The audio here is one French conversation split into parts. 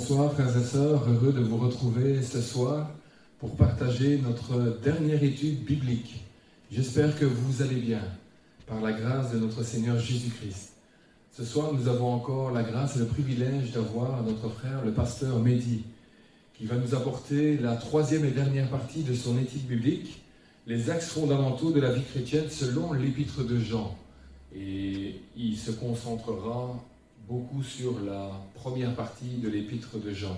Bonsoir frères et sœurs, heureux de vous retrouver ce soir pour partager notre dernière étude biblique. J'espère que vous allez bien, par la grâce de notre Seigneur Jésus-Christ. Ce soir, nous avons encore la grâce et le privilège d'avoir notre frère, le pasteur Mehdi, qui va nous apporter la troisième et dernière partie de son étude biblique, les axes fondamentaux de la vie chrétienne selon l'épître de Jean. Et il se concentrera beaucoup sur la première partie de l'épître de Jean.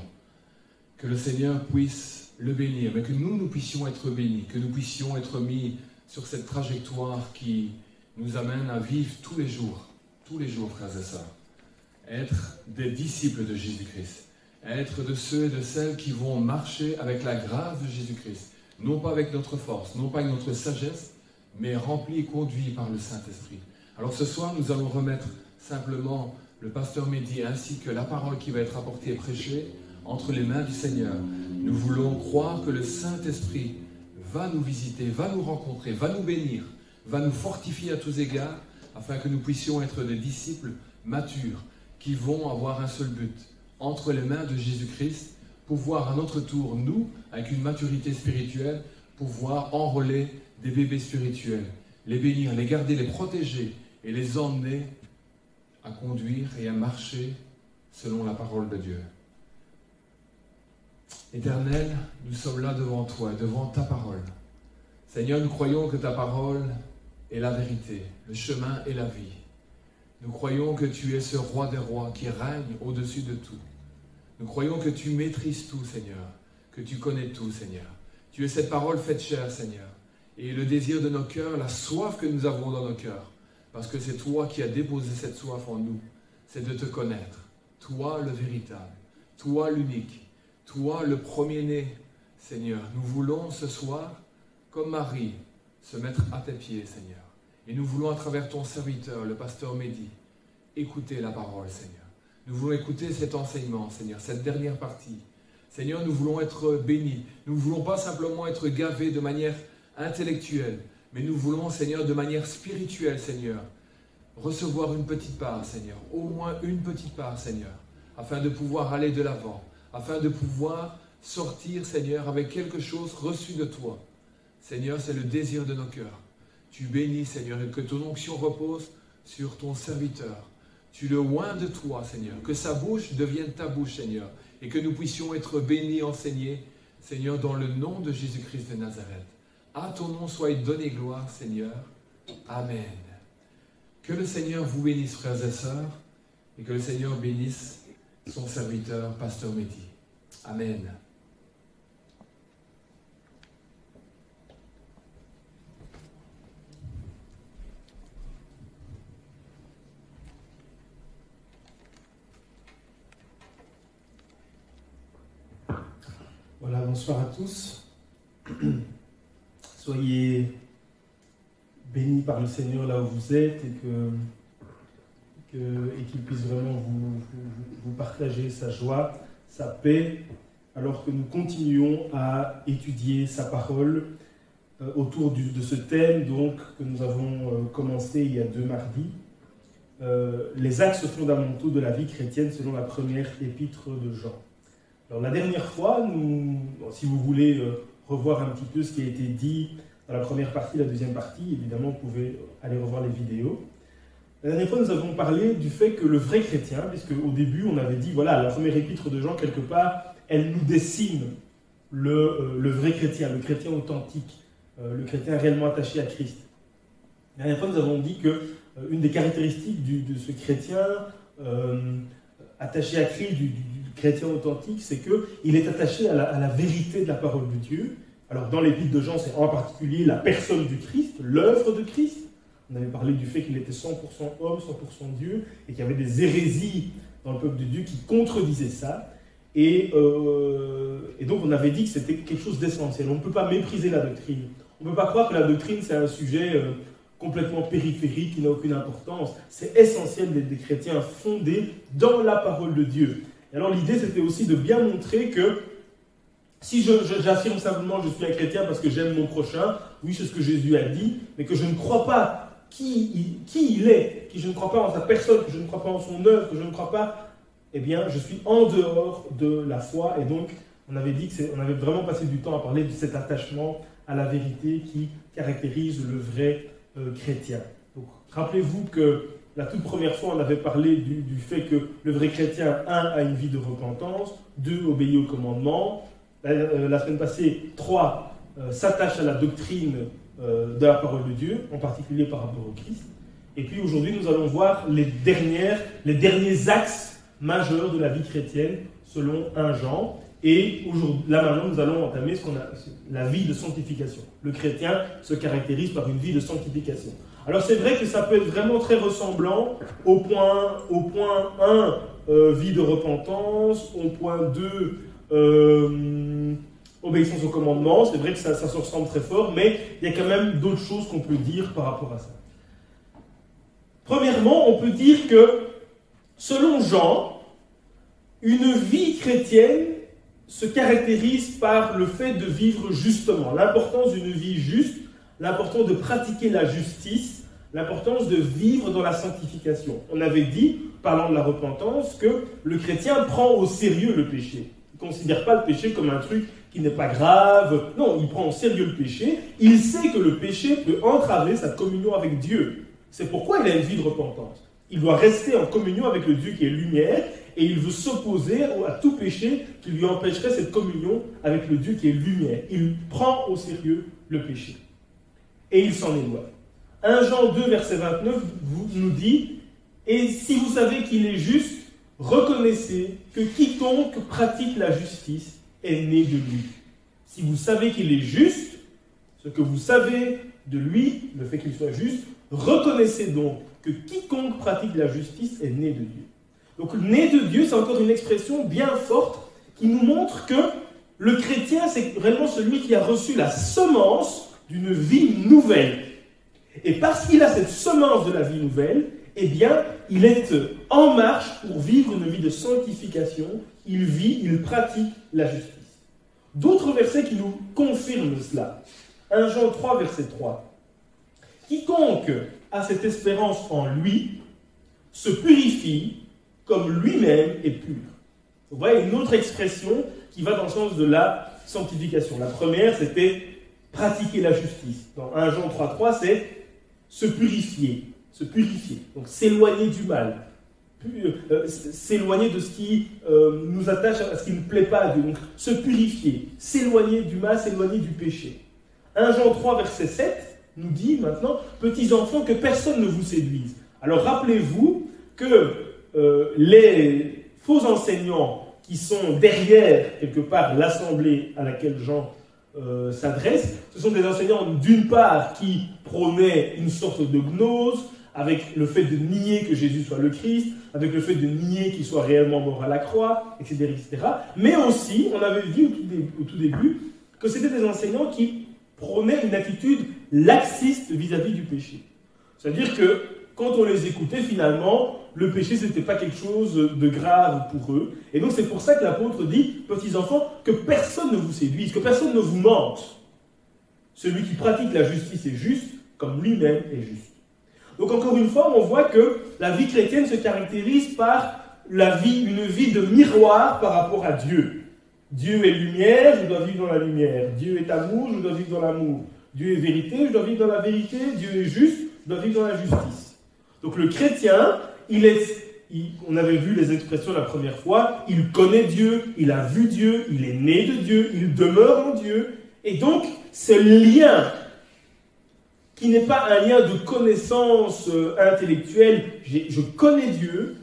Que le Seigneur puisse le bénir, mais que nous puissions être bénis, que nous puissions être mis sur cette trajectoire qui nous amène à vivre tous les jours, frères et sœurs, être des disciples de Jésus-Christ, être de ceux et de celles qui vont marcher avec la grâce de Jésus-Christ, non pas avec notre force, non pas avec notre sagesse, mais remplis et conduits par le Saint-Esprit. Alors ce soir, nous allons remettre simplement le pasteur Mehdi ainsi que la parole qui va être apportée et prêchée entre les mains du Seigneur. Nous voulons croire que le Saint-Esprit va nous visiter, va nous rencontrer, va nous bénir, va nous fortifier à tous égards, afin que nous puissions être des disciples matures qui vont avoir un seul but, entre les mains de Jésus-Christ, pouvoir à notre tour, nous, avec une maturité spirituelle, pouvoir enrôler des bébés spirituels, les bénir, les garder, les protéger et les emmener à conduire et à marcher selon la parole de Dieu. Éternel, nous sommes là devant toi, devant ta parole. Seigneur, nous croyons que ta parole est la vérité, le chemin et la vie. Nous croyons que tu es ce roi des rois qui règne au-dessus de tout. Nous croyons que tu maîtrises tout, Seigneur, que tu connais tout, Seigneur. Tu es cette parole faite chair, Seigneur. Et le désir de nos cœurs, la soif que nous avons dans nos cœurs, parce que c'est toi qui as déposé cette soif en nous, c'est de te connaître. Toi le véritable, toi l'unique, toi le premier-né, Seigneur. Nous voulons ce soir, comme Marie, se mettre à tes pieds, Seigneur. Et nous voulons, à travers ton serviteur, le pasteur Mehdi, écouter la parole, Seigneur. Nous voulons écouter cet enseignement, Seigneur, cette dernière partie. Seigneur, nous voulons être bénis. Nous ne voulons pas simplement être gavés de manière intellectuelle, mais nous voulons, Seigneur, de manière spirituelle, Seigneur, recevoir une petite part, Seigneur, au moins une petite part, Seigneur, afin de pouvoir aller de l'avant, afin de pouvoir sortir, Seigneur, avec quelque chose reçu de toi. Seigneur, c'est le désir de nos cœurs. Tu bénis, Seigneur, et que ton onction repose sur ton serviteur. Tu le oins de toi, Seigneur, que sa bouche devienne ta bouche, Seigneur, et que nous puissions être bénis, enseignés, Seigneur, dans le nom de Jésus-Christ de Nazareth. À ton nom soit donné gloire, Seigneur. Amen. Que le Seigneur vous bénisse, frères et sœurs, et que le Seigneur bénisse son serviteur, pasteur Mehdi. Amen. Voilà, bonsoir à tous. Soyez bénis par le Seigneur là où vous êtes et qu'il puisse vraiment vous partager sa joie, sa paix, alors que nous continuons à étudier sa parole autour de ce thème donc, que nous avons commencé il y a 2 mardis, les axes fondamentaux de la vie chrétienne selon la première épître de Jean. Alors la dernière fois, si vous voulez revoir un petit peu ce qui a été dit dans la première partie, la deuxième partie, évidemment vous pouvez aller revoir les vidéos. La dernière fois, nous avons parlé du fait que le vrai chrétien, puisque au début on avait dit, voilà, la première épître de Jean, quelque part, elle nous dessine le vrai chrétien, le chrétien authentique, le chrétien réellement attaché à Christ. La dernière fois, nous avons dit qu'une des caractéristiques de ce chrétien attaché à Christ, du chrétien authentique, c'est qu'il est attaché à la vérité de la parole de Dieu. Alors dans l'épître de Jean, c'est en particulier la personne du Christ, l'œuvre de Christ. On avait parlé du fait qu'il était 100% homme, 100% Dieu, et qu'il y avait des hérésies dans le peuple de Dieu qui contredisaient ça. Et donc on avait dit que c'était quelque chose d'essentiel. On ne peut pas mépriser la doctrine. On ne peut pas croire que la doctrine c'est un sujet complètement périphérique, qui n'a aucune importance. C'est essentiel d'être des chrétiens fondés dans la parole de Dieu. Et alors l'idée c'était aussi de bien montrer que si j'affirme simplement je suis un chrétien parce que j'aime mon prochain, oui c'est ce que Jésus a dit, mais que je ne crois pas qui il est, que je ne crois pas en sa personne, que je ne crois pas en son œuvre, que je ne crois pas eh bien, je suis en dehors de la foi. Et donc, on avait dit qu'on avait vraiment passé du temps à parler de cet attachement à la vérité qui caractérise le vrai chrétien. Donc, rappelez-vous que la toute première fois, on avait parlé du fait que le vrai chrétien, 1, a une vie de repentance, 2, obéit aux commandements. La semaine passée, 3, s'attache à la doctrine de la parole de Dieu, en particulier par rapport au Christ. Et puis aujourd'hui, nous allons voir les derniers axes majeurs de la vie chrétienne selon 1 Jean. Et là maintenant, nous allons entamer la vie de sanctification. Le chrétien se caractérise par une vie de sanctification. Alors c'est vrai que ça peut être vraiment très ressemblant au point 1, vie de repentance, au point 2, obéissance aux commandements. C'est vrai que ça se ressemble très fort, mais il y a quand même d'autres choses qu'on peut dire par rapport à ça. Premièrement, on peut dire que, selon Jean, une vie chrétienne se caractérise par le fait de vivre justement. L'importance d'une vie juste, l'importance de pratiquer la justice, l'importance de vivre dans la sanctification. On avait dit, parlant de la repentance, que le chrétien prend au sérieux le péché. Il ne considère pas le péché comme un truc qui n'est pas grave. Non, il prend au sérieux le péché. Il sait que le péché peut entraver sa communion avec Dieu. C'est pourquoi il a une vie de repentance. Il doit rester en communion avec le Dieu qui est lumière et il veut s'opposer à tout péché qui lui empêcherait cette communion avec le Dieu qui est lumière. Il prend au sérieux le péché et il s'en éloigne. 1 Jean 2, verset 29 nous dit « Et si vous savez qu'il est juste, reconnaissez que quiconque pratique la justice est né de lui. » Si vous savez qu'il est juste, ce que vous savez de lui, le fait qu'il soit juste, reconnaissez donc que quiconque pratique la justice est né de Dieu. Donc, né de Dieu, c'est encore une expression bien forte qui nous montre que le chrétien, c'est vraiment celui qui a reçu la semence d'une vie nouvelle. Et parce qu'il a cette semence de la vie nouvelle, eh bien, il est en marche pour vivre une vie de sanctification. Il vit, il pratique la justice. D'autres versets qui nous confirment cela. 1 Jean 3, verset 3. Quiconque a cette espérance en lui se purifie comme lui-même est pur. Vous voyez une autre expression qui va dans le sens de la sanctification. La première, c'était pratiquer la justice. Dans 1 Jean 3.3, c'est se purifier. Se purifier. Donc s'éloigner du mal. S'éloigner de ce qui nous attache à ce qui ne plaît pas à Dieu. Donc se purifier. S'éloigner du mal, s'éloigner du péché. 1 Jean 3, verset 7 nous dit maintenant, petits enfants, que personne ne vous séduise. Alors rappelez-vous que les faux enseignants qui sont derrière, quelque part, l'assemblée à laquelle Jean s'adresse, ce sont des enseignants, d'une part, qui prônaient une sorte de gnose, avec le fait de nier que Jésus soit le Christ, avec le fait de nier qu'il soit réellement mort à la croix, etc., etc. Mais aussi, on avait dit au tout début, que c'était des enseignants qui prônaient une attitude laxiste vis-à-vis du péché. C'est-à-dire que, quand on les écoutait, finalement, le péché, ce n'était pas quelque chose de grave pour eux. Et donc, c'est pour ça que l'apôtre dit, petits enfants, que personne ne vous séduise, que personne ne vous mente. Celui qui pratique la justice est juste, comme lui-même est juste. Donc, encore une fois, on voit que la vie chrétienne se caractérise par une vie de miroir par rapport à Dieu. Dieu est lumière, je dois vivre dans la lumière. Dieu est amour, je dois vivre dans l'amour. Dieu est vérité, je dois vivre dans la vérité. Dieu est juste, je dois vivre dans la justice. Donc le chrétien, on avait vu les expressions la première fois, il connaît Dieu, il a vu Dieu, il est né de Dieu, il demeure en Dieu. Et donc, ce lien, qui n'est pas un lien de connaissance intellectuelle, je connais Dieu,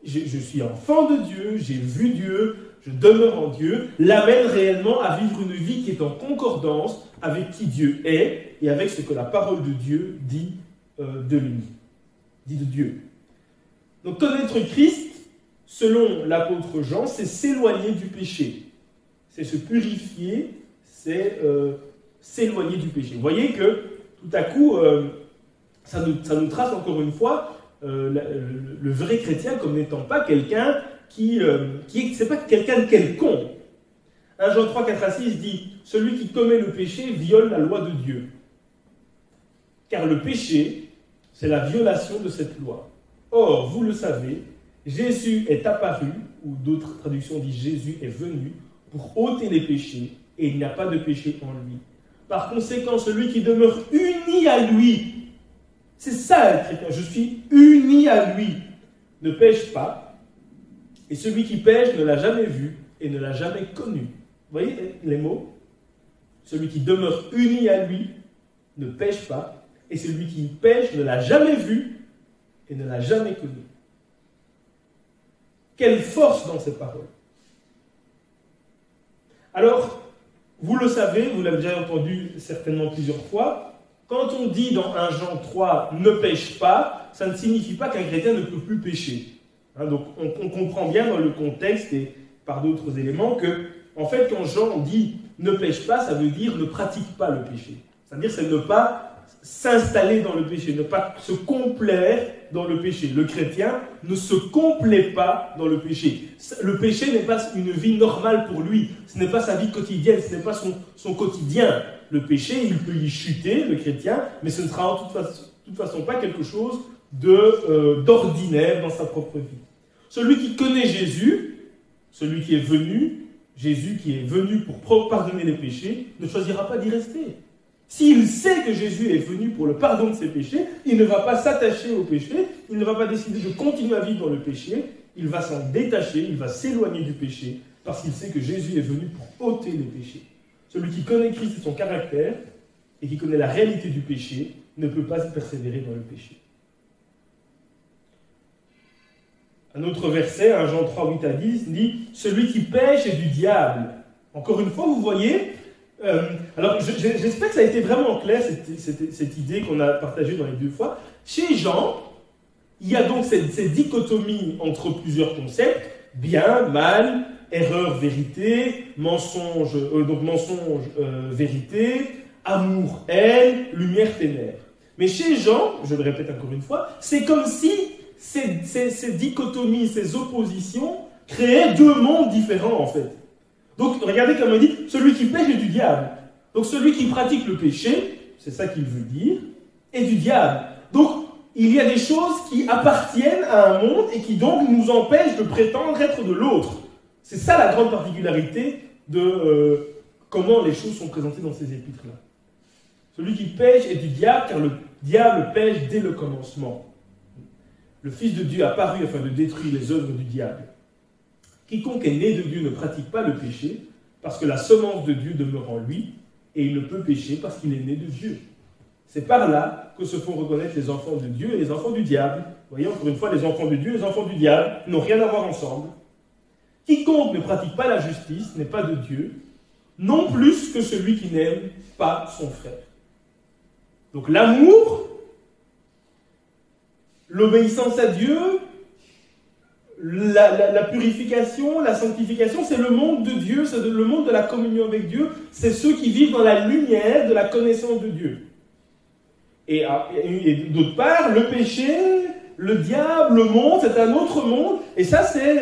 je suis enfant de Dieu, j'ai vu Dieu, je demeure en Dieu, l'amène réellement à vivre une vie qui est en concordance avec qui Dieu est et avec ce que la parole de Dieu dit de lui, dit de Dieu. Donc connaître Christ, selon l'apôtre Jean, c'est s'éloigner du péché, c'est se purifier, c'est s'éloigner du péché. Vous voyez que tout à coup, ça nous trace encore une fois le vrai chrétien comme n'étant pas quelqu'un c'est pas quelqu'un de quelconque. 1 Jean 3, 4 à 6 dit « Celui qui commet le péché viole la loi de Dieu. Car le péché, c'est la violation de cette loi. Or, vous le savez, Jésus est apparu ou d'autres traductions disent Jésus est venu pour ôter les péchés, et il n'y a pas de péché en lui. Par conséquent, celui qui demeure uni à lui, c'est ça être chrétien, je suis uni à lui, ne pêche pas, et celui qui pêche ne l'a jamais vu et ne l'a jamais connu. Vous voyez les mots? Celui qui demeure uni à lui ne pêche pas, et celui qui pêche ne l'a jamais vu et ne l'a jamais connu. Quelle force dans ces paroles! Alors, vous le savez, vous l'avez déjà entendu certainement plusieurs fois, quand on dit dans 1 Jean 3 « ne pêche pas », ça ne signifie pas qu'un chrétien ne peut plus pécher. Donc on comprend bien dans le contexte et par d'autres éléments que, en fait, quand Jean dit « ne pêche pas », ça veut dire « ne pratique pas le péché ». C'est-à-dire c'est ne pas s'installer dans le péché, ne pas se complaire dans le péché. Le chrétien ne se complaît pas dans le péché. Le péché n'est pas une vie normale pour lui, ce n'est pas sa vie quotidienne, ce n'est pas son quotidien. Le péché, il peut y chuter, le chrétien, mais ce ne sera en toute façon pas quelque chose d'ordinaire dans sa propre vie. Celui qui connaît Jésus, celui qui est venu, Jésus qui est venu pour pardonner les péchés, ne choisira pas d'y rester. S'il sait que Jésus est venu pour le pardon de ses péchés, il ne va pas s'attacher au péché, il ne va pas décider de continuer à vivre dans le péché, il va s'en détacher, il va s'éloigner du péché, parce qu'il sait que Jésus est venu pour ôter les péchés. Celui qui connaît Christ et son caractère, et qui connaît la réalité du péché, ne peut pas y persévérer dans le péché. Un autre verset, 1 Jean 3, 8 à 10, dit « Celui qui pêche est du diable ». Encore une fois, vous voyez, alors j'espère que ça a été vraiment clair, cette idée qu'on a partagée dans les deux fois. Chez Jean, il y a donc cette dichotomie entre plusieurs concepts, bien, mal, erreur, vérité, mensonge, vérité, amour, haine, lumière, ténèbres. Mais chez Jean, je le répète encore une fois, c'est comme si ces dichotomies, ces oppositions créaient deux mondes différents en fait. Donc regardez comme il dit, celui qui pêche est du diable. Donc celui qui pratique le péché, c'est ça qu'il veut dire, est du diable. Donc il y a des choses qui appartiennent à un monde et qui donc nous empêchent de prétendre être de l'autre. C'est ça la grande particularité de comment les choses sont présentées dans ces épîtres-là. Celui qui pêche est du diable, car le diable pêche dès le commencement. Le Fils de Dieu a paru afin de détruire les œuvres du diable. Quiconque est né de Dieu ne pratique pas le péché, parce que la semence de Dieu demeure en lui, et il ne peut pécher parce qu'il est né de Dieu. C'est par là que se font reconnaître les enfants de Dieu et les enfants du diable. Vous voyez, encore une fois, les enfants de Dieu et les enfants du diable n'ont rien à voir ensemble. Quiconque ne pratique pas la justice n'est pas de Dieu, non plus que celui qui n'aime pas son frère. Donc l'amour, l'obéissance à Dieu, la purification, la sanctification, c'est le monde de Dieu, c'est le monde de la communion avec Dieu, c'est ceux qui vivent dans la lumière de la connaissance de Dieu. Et d'autre part, le péché, le diable, le monde, c'est un autre monde, et ça c'est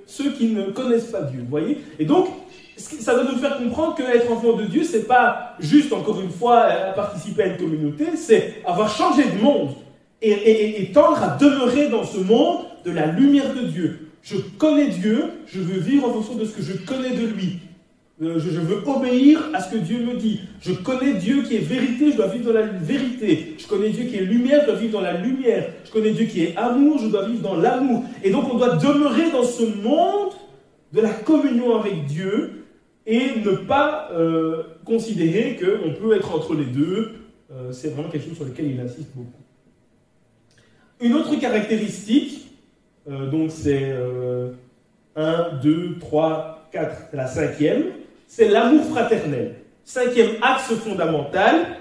ceux qui ne connaissent pas Dieu, vous voyez. Et donc, ça doit nous faire comprendre qu'être enfant de Dieu, c'est pas juste, encore une fois, participer à une communauté, c'est avoir changé de monde et tendre à demeurer dans ce monde de la lumière de Dieu. Je connais Dieu, je veux vivre en fonction de ce que je connais de lui. Je veux obéir à ce que Dieu me dit. Je connais Dieu qui est vérité, je dois vivre dans la vérité. Je connais Dieu qui est lumière, je dois vivre dans la lumière. Je connais Dieu qui est amour, je dois vivre dans l'amour. Et donc on doit demeurer dans ce monde de la communion avec Dieu et ne pas considérer qu'on peut être entre les deux. C'est vraiment quelque chose sur lequel il insiste beaucoup. Une autre caractéristique, donc c'est 1, 2, 3, 4, c'est la cinquième, c'est l'amour fraternel. Cinquième axe fondamental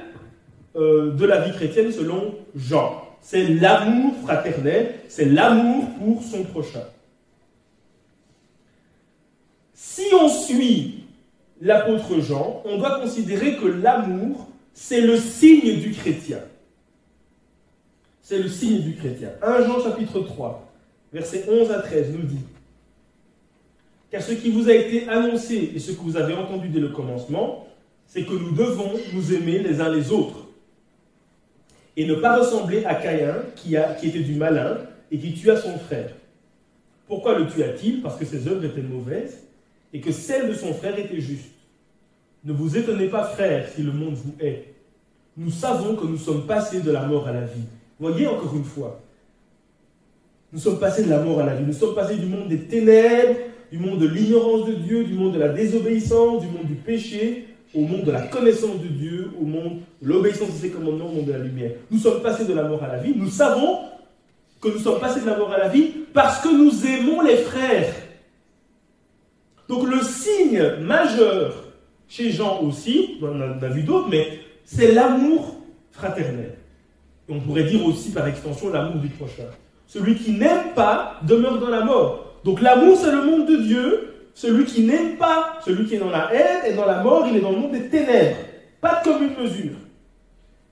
de la vie chrétienne selon Jean. C'est l'amour fraternel, c'est l'amour pour son prochain. Si on suit l'apôtre Jean, on doit considérer que l'amour, c'est le signe du chrétien. C'est le signe du chrétien. 1 Jean chapitre 3, versets 11 à 13 nous dit: car ce qui vous a été annoncé et ce que vous avez entendu dès le commencement, c'est que nous devons nous aimer les uns les autres et ne pas ressembler à Caïn qui était du malin et qui tua son frère. Pourquoi le tua-t-il? Parce que ses œuvres étaient mauvaises et que celles de son frère étaient justes. Ne vous étonnez pas, frères, si le monde vous hait. Nous savons que nous sommes passés de la mort à la vie. Voyez encore une fois, nous sommes passés de la mort à la vie. Nous sommes passés du monde des ténèbres, du monde de l'ignorance de Dieu, du monde de la désobéissance, du monde du péché, au monde de la connaissance de Dieu, au monde de l'obéissance de ses commandements, au monde de la lumière. Nous sommes passés de la mort à la vie. Nous savons que nous sommes passés de la mort à la vie parce que nous aimons les frères. Donc le signe majeur chez Jean aussi, on en a vu d'autres, mais c'est l'amour fraternel. Et on pourrait dire aussi par extension l'amour du prochain. Celui qui n'aime pas demeure dans la mort. Donc l'amour, c'est le monde de Dieu. Celui qui n'aime pas, celui qui est dans la haine et dans la mort, il est dans le monde des ténèbres. Pas de commune mesure.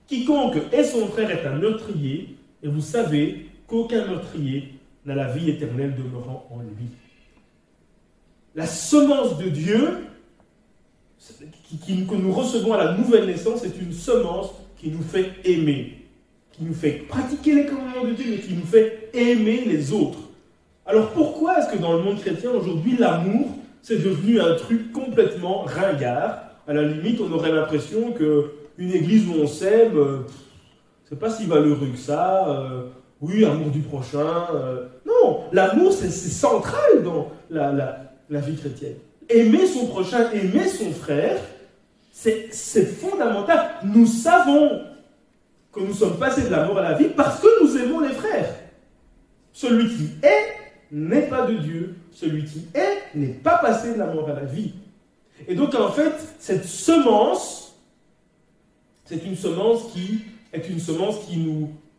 Quiconque est son frère est un meurtrier, et vous savez qu'aucun meurtrier n'a la vie éternelle demeurant en lui. La semence de Dieu que nous recevons à la nouvelle naissance est une semence qui nous fait aimer, qui nous fait pratiquer les commandements de Dieu, mais qui nous fait aimer les autres. Alors pourquoi est-ce que dans le monde chrétien aujourd'hui l'amour c'est devenu un truc complètement ringard? À la limite on aurait l'impression qu'une église où on s'aime, c'est pas si valeureux que ça, oui, amour du prochain, non, l'amour c'est central dans la vie chrétienne. Aimer son prochain, aimer son frère, c'est fondamental. Nous savons que nous sommes passés de la mort à la vie parce que nous aimons les frères. Celui qui est n'est pas de Dieu. Celui qui est n'est pas passé de la mort à la vie. Et donc en fait, cette semence, c'est une semence qui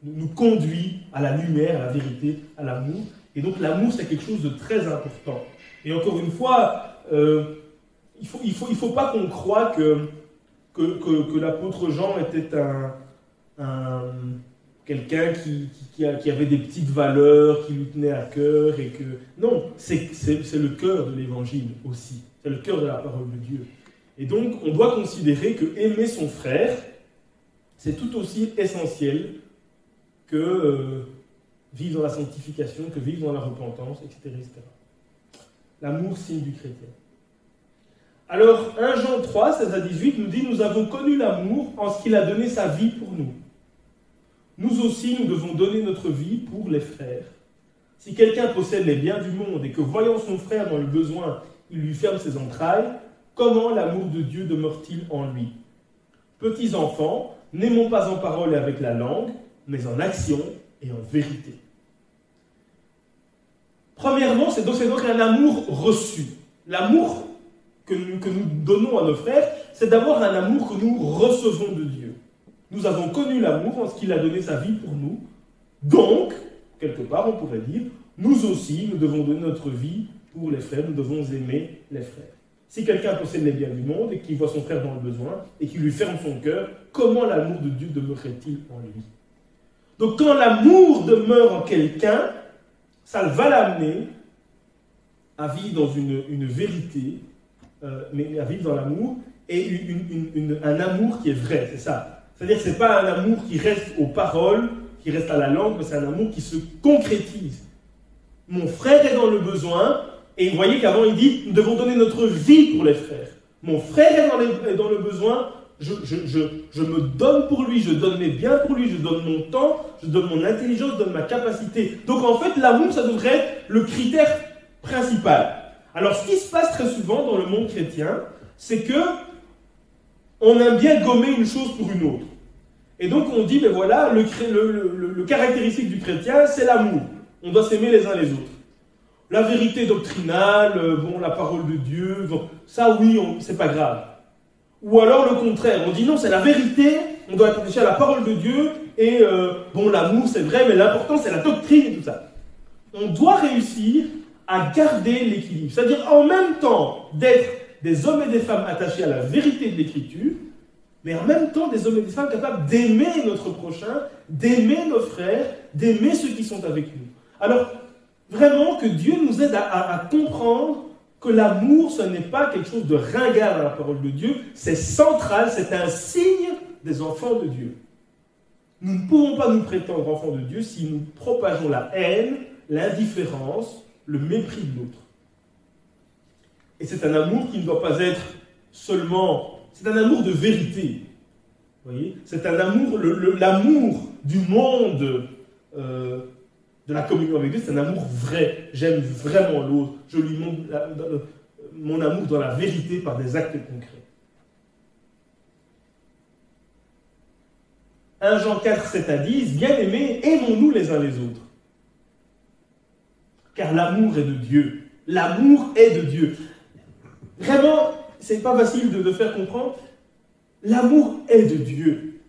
nous conduit à la lumière, à la vérité, à l'amour. Et donc l'amour, c'est quelque chose de très important. Et encore une fois, il faut pas qu'on croie que l'apôtre Jean était quelqu'un qui avait des petites valeurs, qui lui tenait à cœur, et que... Non, c'est le cœur de l'évangile aussi. C'est le cœur de la parole de Dieu. Et donc, on doit considérer que aimer son frère, c'est tout aussi essentiel que vivre dans la sanctification, que vivre dans la repentance, etc. etc. L'amour, signe du chrétien. Alors, 1 Jean 3, 16 à 18 nous dit « Nous avons connu l'amour en ce qu'il a donné sa vie pour nous. Nous aussi, nous devons donner notre vie pour les frères. Si quelqu'un possède les biens du monde et que, voyant son frère dans le besoin, il lui ferme ses entrailles, comment l'amour de Dieu demeure-t-il en lui? Petits enfants, n'aimons pas en parole et avec la langue, mais en action et en vérité. » Premièrement, c'est donc un amour reçu. L'amour que nous donnons à nos frères, c'est d'abord un amour que nous recevons de Dieu. Nous avons connu l'amour en ce qu'il a donné sa vie pour nous. Donc, quelque part, on pourrait dire, nous aussi, nous devons donner notre vie pour les frères, nous devons aimer les frères. Si quelqu'un possède les biens du monde et qu'il voit son frère dans le besoin et qu'il lui ferme son cœur, comment l'amour de Dieu demeurerait-il en lui? Donc, quand l'amour demeure en quelqu'un, ça va l'amener à vivre dans une vérité, mais à vivre dans l'amour, et un amour qui est vrai, c'est ça. C'est-à-dire que ce n'est pas un amour qui reste aux paroles, qui reste à la langue, mais c'est un amour qui se concrétise. Mon frère est dans le besoin, et vous voyez qu'avant il dit, nous devons donner notre vie pour les frères. Mon frère est dans le besoin, je me donne pour lui, je donne mes biens pour lui, je donne mon temps, je donne mon intelligence, je donne ma capacité. Donc en fait, l'amour, ça devrait être le critère principal. Alors ce qui se passe très souvent dans le monde chrétien, c'est que on aime bien gommer une chose pour une autre. Et donc on dit, ben voilà, le caractéristique du chrétien, c'est l'amour. On doit s'aimer les uns les autres. La vérité doctrinale, la parole de Dieu, ça oui, c'est pas grave. Ou alors le contraire, on dit non, c'est la vérité, on doit être attaché à la parole de Dieu, et l'amour c'est vrai, mais l'important c'est la doctrine et tout ça. On doit réussir à garder l'équilibre. C'est-à-dire en même temps d'être des hommes et des femmes attachés à la vérité de l'Écriture, mais en même temps des hommes et des femmes capables d'aimer notre prochain, d'aimer nos frères, d'aimer ceux qui sont avec nous. Alors, vraiment que Dieu nous aide à comprendre que l'amour, ce n'est pas quelque chose de ringard dans la parole de Dieu, c'est central, c'est un signe des enfants de Dieu. Nous ne pouvons pas nous prétendre enfants de Dieu si nous propageons la haine, l'indifférence le mépris de l'autre. Et c'est un amour qui ne doit pas être seulement... C'est un amour de vérité. Vous voyez? C'est un amour, l'amour du monde de la communion avec Dieu, c'est un amour vrai. J'aime vraiment l'autre. Je lui montre mon amour dans la vérité par des actes concrets. 1 Jean 4, 7 à 10, bien-aimés, aimons-nous les uns les autres. Car l'amour est de Dieu. L'amour est de Dieu. Vraiment, c'est pas facile de faire comprendre. L'amour est de Dieu.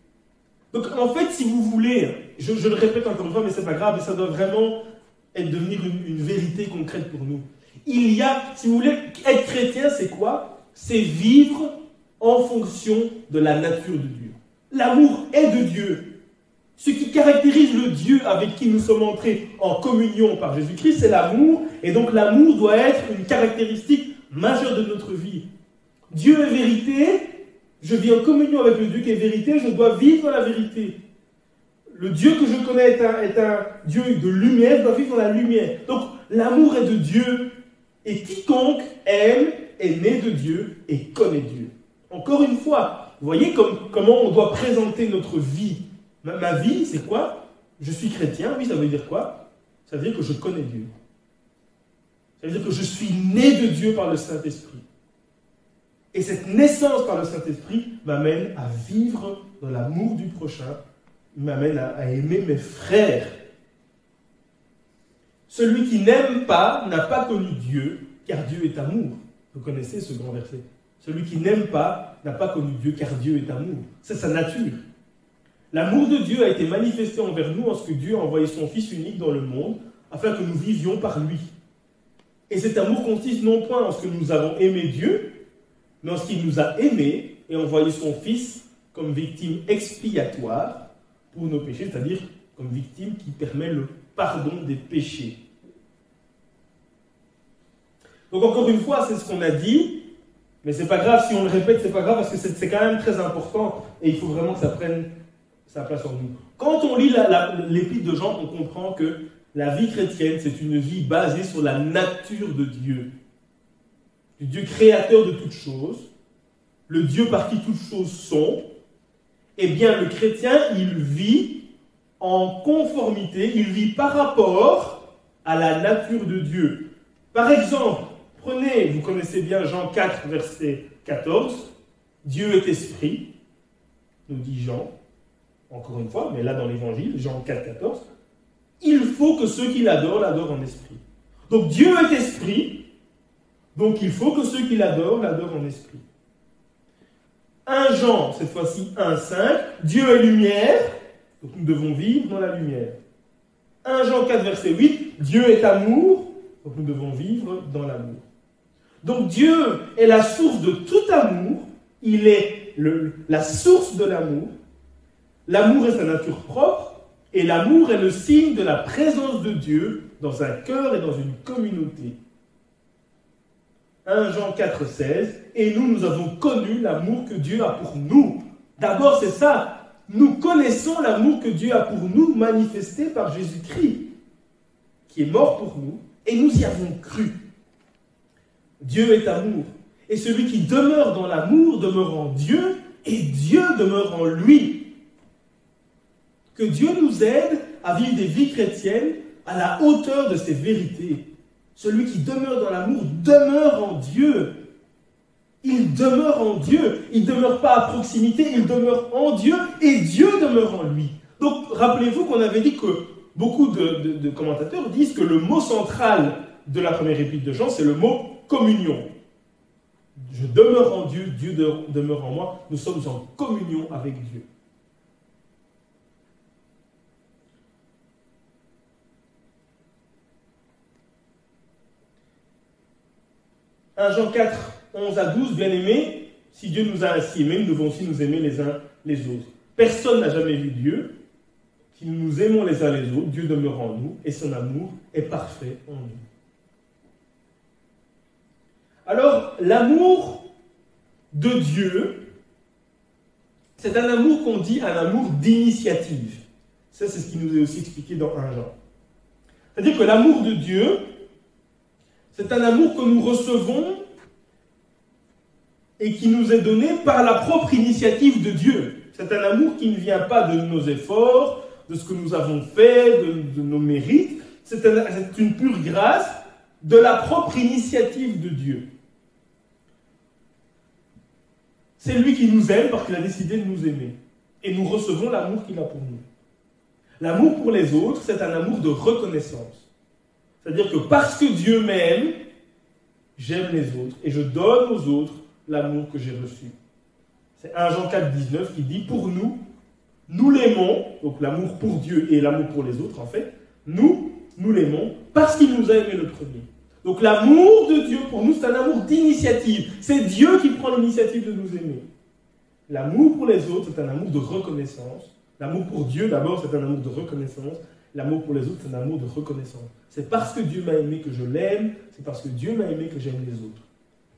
Donc en fait, si vous voulez, je le répète encore une fois, mais c'est pas grave, mais ça doit vraiment devenir une vérité concrète pour nous. Il y a, si vous voulez, être chrétien, c'est quoi? C'est vivre en fonction de la nature de Dieu. L'amour est de Dieu. Ce qui caractérise le Dieu avec qui nous sommes entrés en communion par Jésus-Christ, c'est l'amour. Et donc l'amour doit être une caractéristique majeure de notre vie. Dieu est vérité, je vis en communion avec le Dieu qui est vérité, je dois vivre dans la vérité. Le Dieu que je connais est un Dieu de lumière, je dois vivre dans la lumière. Donc l'amour est de Dieu, et quiconque aime est né de Dieu et connaît Dieu. Encore une fois, vous voyez comment on doit présenter notre vie. Ma vie, c'est quoi? Je suis chrétien, oui, ça veut dire quoi? Ça veut dire que je connais Dieu. Ça veut dire que je suis né de Dieu par le Saint-Esprit. Et cette naissance par le Saint-Esprit m'amène à vivre dans l'amour du prochain, m'amène à aimer mes frères. Celui qui n'aime pas n'a pas connu Dieu, car Dieu est amour. Vous connaissez ce grand verset. Celui qui n'aime pas n'a pas connu Dieu, car Dieu est amour. C'est sa nature. L'amour de Dieu a été manifesté envers nous en ce que Dieu a envoyé son Fils unique dans le monde, afin que nous vivions par lui. Et cet amour consiste non point en ce que nous avons aimé Dieu, mais en ce qu'il nous a aimés et envoyé son Fils comme victime expiatoire pour nos péchés, c'est-à-dire comme victime qui permet le pardon des péchés. Donc encore une fois, c'est ce qu'on a dit, mais c'est pas grave, si on le répète, c'est pas grave, parce que c'est quand même très important, et il faut vraiment que ça prenne sa place en nous. Quand on lit l'épître de Jean, on comprend que la vie chrétienne, c'est une vie basée sur la nature de Dieu. Le Dieu créateur de toutes choses, le Dieu par qui toutes choses sont. Eh bien, le chrétien, il vit en conformité, il vit par rapport à la nature de Dieu. Par exemple, prenez, vous connaissez bien Jean 4, verset 14, Dieu est esprit, nous dit Jean, encore une fois, mais là dans l'évangile, Jean 4, 14, il faut que ceux qui l'adorent, l'adorent en esprit. Donc Dieu est esprit, donc il faut que ceux qui l'adorent, l'adorent en esprit. 1 Jean, cette fois-ci 1, 5, Dieu est lumière, donc nous devons vivre dans la lumière. 1 Jean 4, verset 8, Dieu est amour, donc nous devons vivre dans l'amour. Donc Dieu est la source de tout amour, il est la source de l'amour. L'amour est sa nature propre, et l'amour est le signe de la présence de Dieu dans un cœur et dans une communauté. 1 Jean 4, 16, et nous avons connu l'amour que Dieu a pour nous. D'abord, c'est ça. Nous connaissons l'amour que Dieu a pour nous manifesté par Jésus-Christ, qui est mort pour nous, et nous y avons cru. Dieu est amour. Et celui qui demeure dans l'amour demeure en Dieu, et Dieu demeure en lui. Que Dieu nous aide à vivre des vies chrétiennes à la hauteur de ces vérités. Celui qui demeure dans l'amour demeure en Dieu. Il demeure en Dieu. Il ne demeure pas à proximité, il demeure en Dieu et Dieu demeure en lui. Donc, rappelez-vous qu'on avait dit que beaucoup de commentateurs disent que le mot central de la première épître de Jean, c'est le mot communion. Je demeure en Dieu, Dieu demeure en moi. Nous sommes en communion avec Dieu. « 1 Jean 4, 11 à 12, bien-aimés, si Dieu nous a ainsi aimés, nous devons aussi nous aimer les uns les autres. Personne n'a jamais vu Dieu. Si nous nous aimons les uns les autres, Dieu demeure en nous et son amour est parfait en nous. » Alors, l'amour de Dieu, c'est un amour qu'on dit un amour d'initiative. Ça, c'est ce qui nous est aussi expliqué dans 1 Jean. C'est-à-dire que l'amour de Dieu, C'est un amour que nous recevons et qui nous est donné par la propre initiative de Dieu. C'est un amour qui ne vient pas de nos efforts, de ce que nous avons fait, de nos mérites. C'est une pure grâce de la propre initiative de Dieu. C'est lui qui nous aime parce qu'il a décidé de nous aimer. Et nous recevons l'amour qu'il a pour nous. L'amour pour les autres, c'est un amour de reconnaissance. C'est-à-dire que parce que Dieu m'aime, j'aime les autres et je donne aux autres l'amour que j'ai reçu. C'est 1 Jean 4, 19 qui dit « Pour nous, nous l'aimons », donc l'amour pour Dieu et l'amour pour les autres en fait, nous l'aimons parce qu'il nous a aimés le premier. Donc l'amour de Dieu pour nous, c'est un amour d'initiative. C'est Dieu qui prend l'initiative de nous aimer. L'amour pour les autres, c'est un amour de reconnaissance. L'amour pour Dieu, d'abord, c'est un amour de reconnaissance. L'amour pour les autres, c'est un amour de reconnaissance. C'est parce que Dieu m'a aimé que je l'aime, c'est parce que Dieu m'a aimé que j'aime les autres.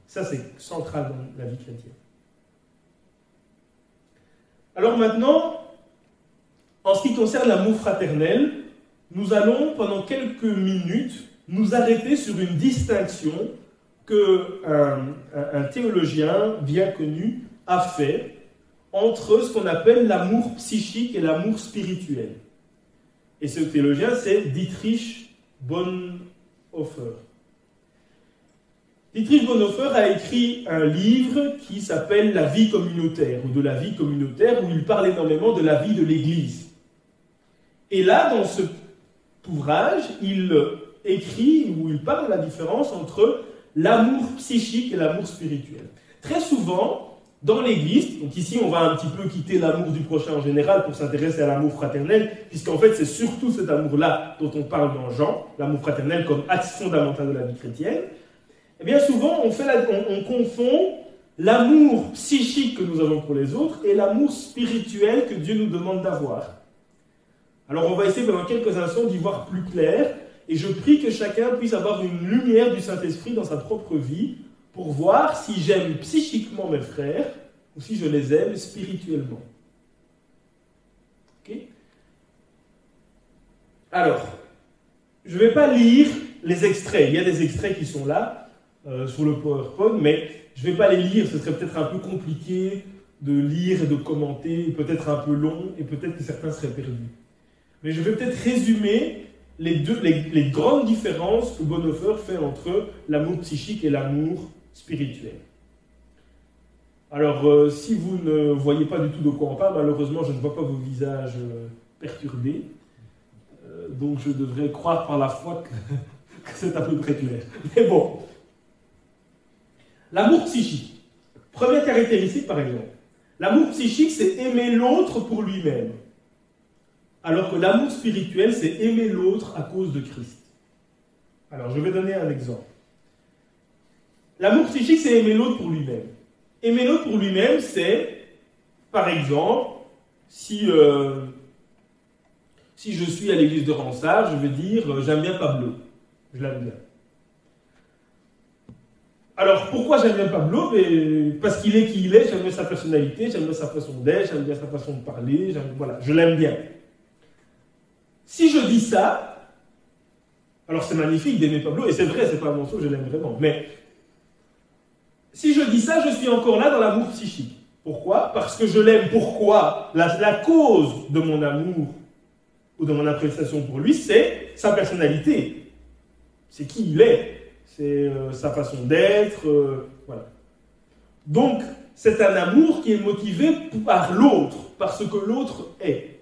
Ça, c'est central dans la vie chrétienne. Alors maintenant, en ce qui concerne l'amour fraternel, nous allons, pendant quelques minutes, nous arrêter sur une distinction qu'un théologien bien connu a fait entre ce qu'on appelle l'amour psychique et l'amour spirituel. Et ce théologien, c'est Dietrich Bonhoeffer. Dietrich Bonhoeffer a écrit un livre qui s'appelle « La vie communautaire » ou « De la vie communautaire » où il parle énormément de la vie de l'Église. Et là, dans cet ouvrage, il écrit, où il parle de la différence entre l'amour psychique et l'amour spirituel. Très souvent, dans l'Église, donc ici on va un petit peu quitter l'amour du prochain en général pour s'intéresser à l'amour fraternel, puisqu'en fait c'est surtout cet amour-là dont on parle dans Jean, l'amour fraternel comme axe fondamental de la vie chrétienne. Et bien souvent on confond l'amour psychique que nous avons pour les autres et l'amour spirituel que Dieu nous demande d'avoir. Alors on va essayer pendant quelques instants d'y voir plus clair, et je prie que chacun puisse avoir une lumière du Saint-Esprit dans sa propre vie pour voir si j'aime psychiquement mes frères ou si je les aime spirituellement. Ok ? Alors, je ne vais pas lire les extraits. Il y a des extraits qui sont là sur le PowerPoint, mais je ne vais pas les lire. Ce serait peut-être un peu compliqué de lire et de commenter, peut-être un peu long, et peut-être que certains seraient perdus. Mais je vais peut-être résumer les grandes différences que Bonhoeffer fait entre l'amour psychique et l'amour spirituel. Alors, si vous ne voyez pas du tout de quoi on parle, malheureusement, je ne vois pas vos visages perturbés. Donc, je devrais croire par la foi que c'est à peu près clair. Mais bon. L'amour psychique. Première caractéristique, par exemple. L'amour psychique, c'est aimer l'autre pour lui-même. Alors que l'amour spirituel, c'est aimer l'autre à cause de Christ. Alors, je vais donner un exemple. L'amour psychique, c'est aimer l'autre pour lui-même. Aimer l'autre pour lui-même, c'est, par exemple, si je suis à l'église de Ransard, je vais dire « j'aime bien Pablo ». Je l'aime bien. Alors, pourquoi j'aime bien Pablo ? Parce qu'il est qui il est, j'aime bien sa personnalité, j'aime bien sa façon d'être, j'aime bien sa façon de parler, voilà, je l'aime bien. Si je dis ça, alors c'est magnifique d'aimer Pablo, et c'est vrai, c'est pas un mensonge, je l'aime vraiment, mais si je dis ça, je suis encore là dans l'amour psychique. Pourquoi ? Parce que je l'aime. Pourquoi ? La cause de mon amour ou de mon appréciation pour lui, c'est sa personnalité. C'est qui il est. C'est sa façon d'être. Voilà. Donc, c'est un amour qui est motivé par l'autre, par ce que l'autre est.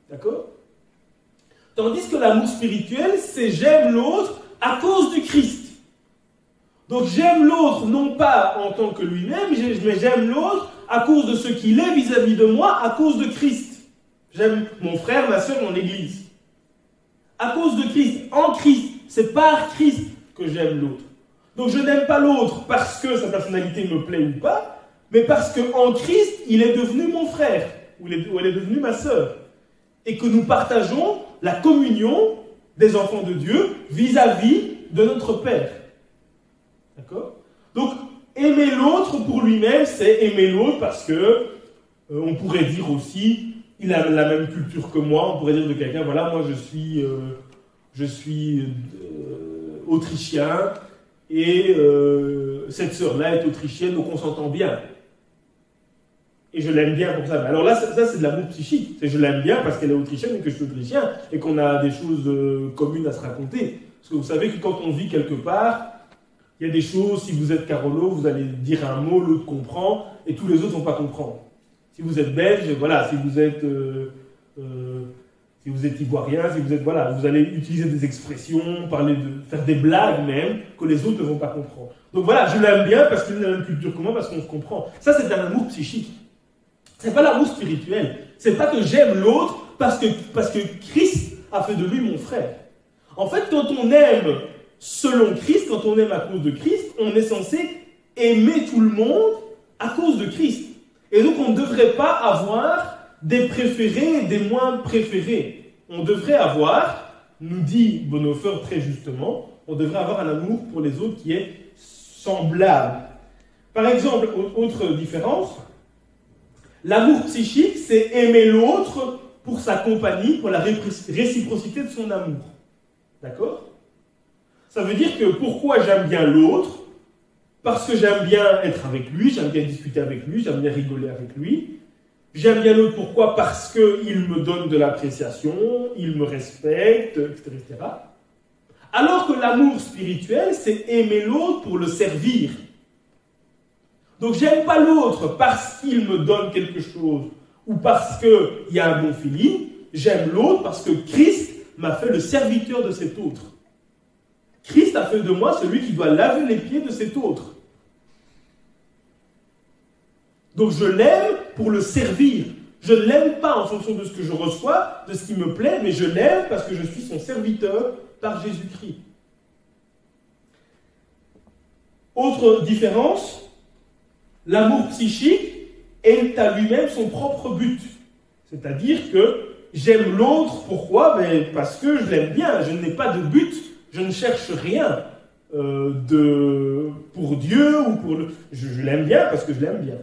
D'accord ? Tandis que l'amour spirituel, c'est j'aime l'autre à cause du Christ. Donc j'aime l'autre non pas en tant que lui-même, mais j'aime l'autre à cause de ce qu'il est vis-à-vis de moi, à cause de Christ. J'aime mon frère, ma soeur, mon église. À cause de Christ, en Christ, c'est par Christ que j'aime l'autre. Donc je n'aime pas l'autre parce que sa personnalité me plaît ou pas, mais parce qu'en Christ, il est devenu mon frère, ou elle est devenue ma soeur. Et que nous partageons la communion des enfants de Dieu vis-à-vis de notre Père. D'accord ? Donc, aimer l'autre pour lui-même, c'est aimer l'autre parce que, on pourrait dire aussi, il a la même culture que moi, on pourrait dire de quelqu'un, voilà, moi je suis autrichien, et cette sœur-là est autrichienne, donc on s'entend bien. Et je l'aime bien pour ça. Mais alors là, ça c'est de l'amour psychique. Je l'aime bien parce qu'elle est autrichienne et que je suis autrichien et qu'on a des choses communes à se raconter. Parce que vous savez que quand on vit quelque part, il y a des choses, si vous êtes Carolo, vous allez dire un mot, l'autre comprend, et tous les autres ne vont pas comprendre. Si vous êtes belge, voilà, si vous êtes ivoirien, si vous êtes, voilà, vous allez utiliser des expressions, faire des blagues même, que les autres ne vont pas comprendre. Donc voilà, je l'aime bien parce qu'il a la même culture que moi, parce qu'on se comprend. Ça, c'est un amour psychique. C'est pas l'amour spirituel. C'est pas que j'aime l'autre parce que Christ a fait de lui mon frère. En fait, quand on aime selon Christ, quand on aime à cause de Christ, on est censé aimer tout le monde à cause de Christ. Et donc, on ne devrait pas avoir des préférés et des moins préférés. On devrait avoir, nous dit Bonhoeffer très justement, on devrait avoir un amour pour les autres qui est semblable. Par exemple, autre différence, l'amour psychique, c'est aimer l'autre pour sa compagnie, pour la réciprocité de son amour. D'accord ? Ça veut dire que pourquoi j'aime bien l'autre? Parce que j'aime bien être avec lui, j'aime bien discuter avec lui, j'aime bien rigoler avec lui. J'aime bien l'autre, pourquoi? Parce qu'il me donne de l'appréciation, il me respecte, etc., etc. Alors que l'amour spirituel, c'est aimer l'autre pour le servir. Donc j'aime pas l'autre parce qu'il me donne quelque chose ou parce qu'il y a un bon feeling. J'aime l'autre parce que Christ m'a fait le serviteur de cet autre. Christ a fait de moi celui qui doit laver les pieds de cet autre. Donc je l'aime pour le servir. Je ne l'aime pas en fonction de ce que je reçois, de ce qui me plaît, mais je l'aime parce que je suis son serviteur par Jésus-Christ. Autre différence, l'amour psychique est à lui-même son propre but. C'est-à-dire que j'aime l'autre, pourquoi? Parce que je l'aime bien, je n'ai pas de but, je ne cherche rien pour Dieu ou pour le... Je l'aime bien parce que je l'aime bien.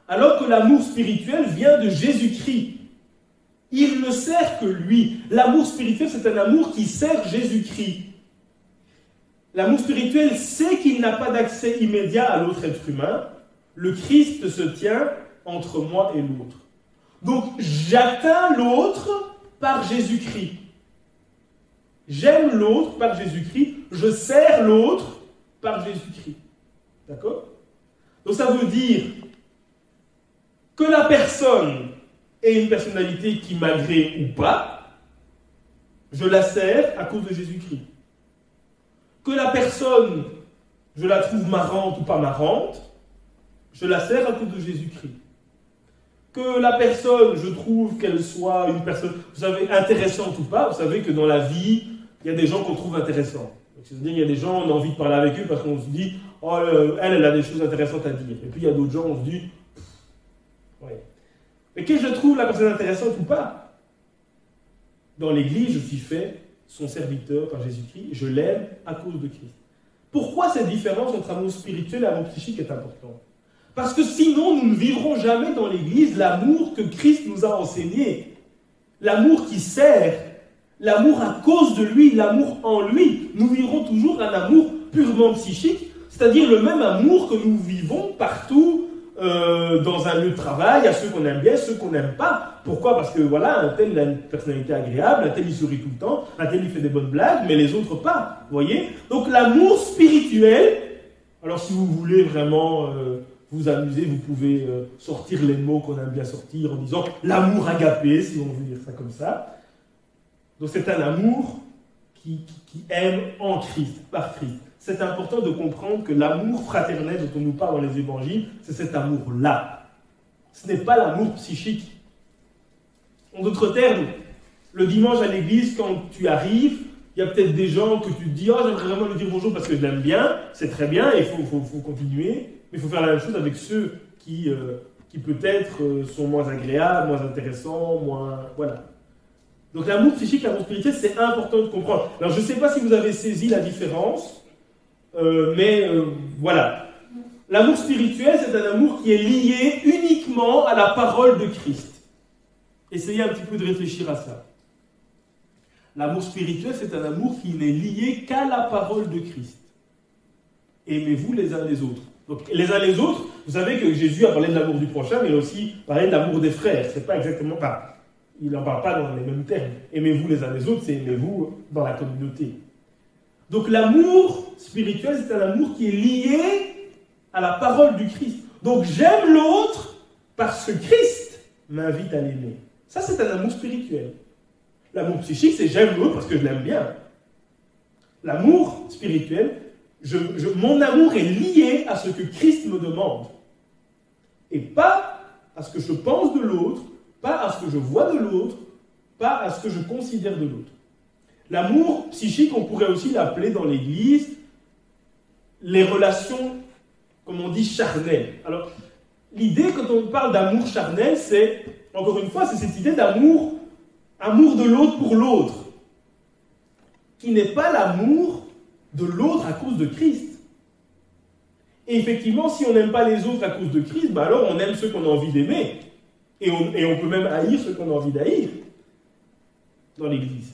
Alors que l'amour spirituel vient de Jésus-Christ. Il ne sert que lui. L'amour spirituel, c'est un amour qui sert Jésus-Christ. L'amour spirituel sait qu'il n'a pas d'accès immédiat à l'autre être humain. Le Christ se tient entre moi et l'autre. Donc, j'atteins l'autre par Jésus-Christ. J'aime l'autre par Jésus-Christ. Je sers l'autre par Jésus-Christ. D'accord? Donc, ça veut dire que la personne ait une personnalité qui m'agrée ou pas, je la sers à cause de Jésus-Christ. Que la personne, je la trouve marrante ou pas marrante, je la sers à cause de Jésus-Christ. Que la personne, je trouve qu'elle soit une personne, vous savez, intéressante ou pas, vous savez que dans la vie, il y a des gens qu'on trouve intéressants. C'est-à-dire, il y a des gens, on a envie de parler avec eux parce qu'on se dit, oh, elle a des choses intéressantes à dire. Et puis, il y a d'autres gens, on se dit, ouais. Mais que je trouve la personne intéressante ou pas, dans l'Église, je suis fait son serviteur par Jésus-Christ, je l'aime à cause de Christ. Pourquoi cette différence entre amour spirituel et amour psychique est importante? Parce que sinon, nous ne vivrons jamais dans l'Église l'amour que Christ nous a enseigné. L'amour qui sert, l'amour à cause de lui, l'amour en lui. Nous vivrons toujours un amour purement psychique, c'est-à-dire le même amour que nous vivons partout dans un lieu de travail, à ceux qu'on aime bien, ceux qu'on n'aime pas. Pourquoi? Parce que voilà, un tel il a une personnalité agréable, un tel il sourit tout le temps, un tel il fait des bonnes blagues, mais les autres pas. Vous voyez? Donc l'amour spirituel, alors si vous voulez vraiment vous amuser, vous pouvez sortir les mots qu'on aime bien sortir en disant l'amour agapé, si on veut dire ça comme ça. Donc c'est un amour qui aime en Christ, par Christ. C'est important de comprendre que l'amour fraternel dont on nous parle dans les évangiles, c'est cet amour-là. Ce n'est pas l'amour psychique. En d'autres termes, le dimanche à l'église, quand tu arrives, il y a peut-être des gens que tu te dis « Oh, j'aimerais vraiment lui dire bonjour parce que je l'aime bien, c'est très bien, il faut continuer. » Mais il faut faire la même chose avec ceux qui peut-être sont moins agréables, moins intéressants, moins... Voilà. Donc l'amour psychique, l'amour spirituel, c'est important de comprendre. Alors je ne sais pas si vous avez saisi la différence, mais voilà. L'amour spirituel, c'est un amour qui est lié uniquement à la parole de Christ. Essayez un petit peu de réfléchir à ça. L'amour spirituel, c'est un amour qui n'est lié qu'à la parole de Christ. aimez-vous les uns les autres. Donc les uns les autres, vous savez que Jésus a parlé de l'amour du prochain, mais il a aussi parlé de l'amour des frères. C'est pas exactement, il n'en parle pas dans les mêmes termes. Aimez-vous les uns les autres, c'est aimez-vous dans la communauté. Donc l'amour spirituel, c'est un amour qui est lié à la parole du Christ. Donc j'aime l'autre parce que Christ m'invite à l'aimer. Ça, c'est un amour spirituel. L'amour psychique, c'est j'aime l'autre parce que je l'aime bien. L'amour spirituel, mon amour est lié à ce que Christ me demande. Et pas à ce que je pense de l'autre, pas à ce que je vois de l'autre, pas à ce que je considère de l'autre. L'amour psychique, on pourrait aussi l'appeler dans l'Église les relations, comme on dit, charnelles. Alors, l'idée, quand on parle d'amour charnel, c'est, encore une fois, c'est cette idée d'amour, amour de l'autre pour l'autre, qui n'est pas l'amour de l'autre à cause de Christ. Et effectivement, si on n'aime pas les autres à cause de Christ, alors on aime ceux qu'on a envie d'aimer. Et on peut même haïr ceux qu'on a envie d'haïr dans l'Église.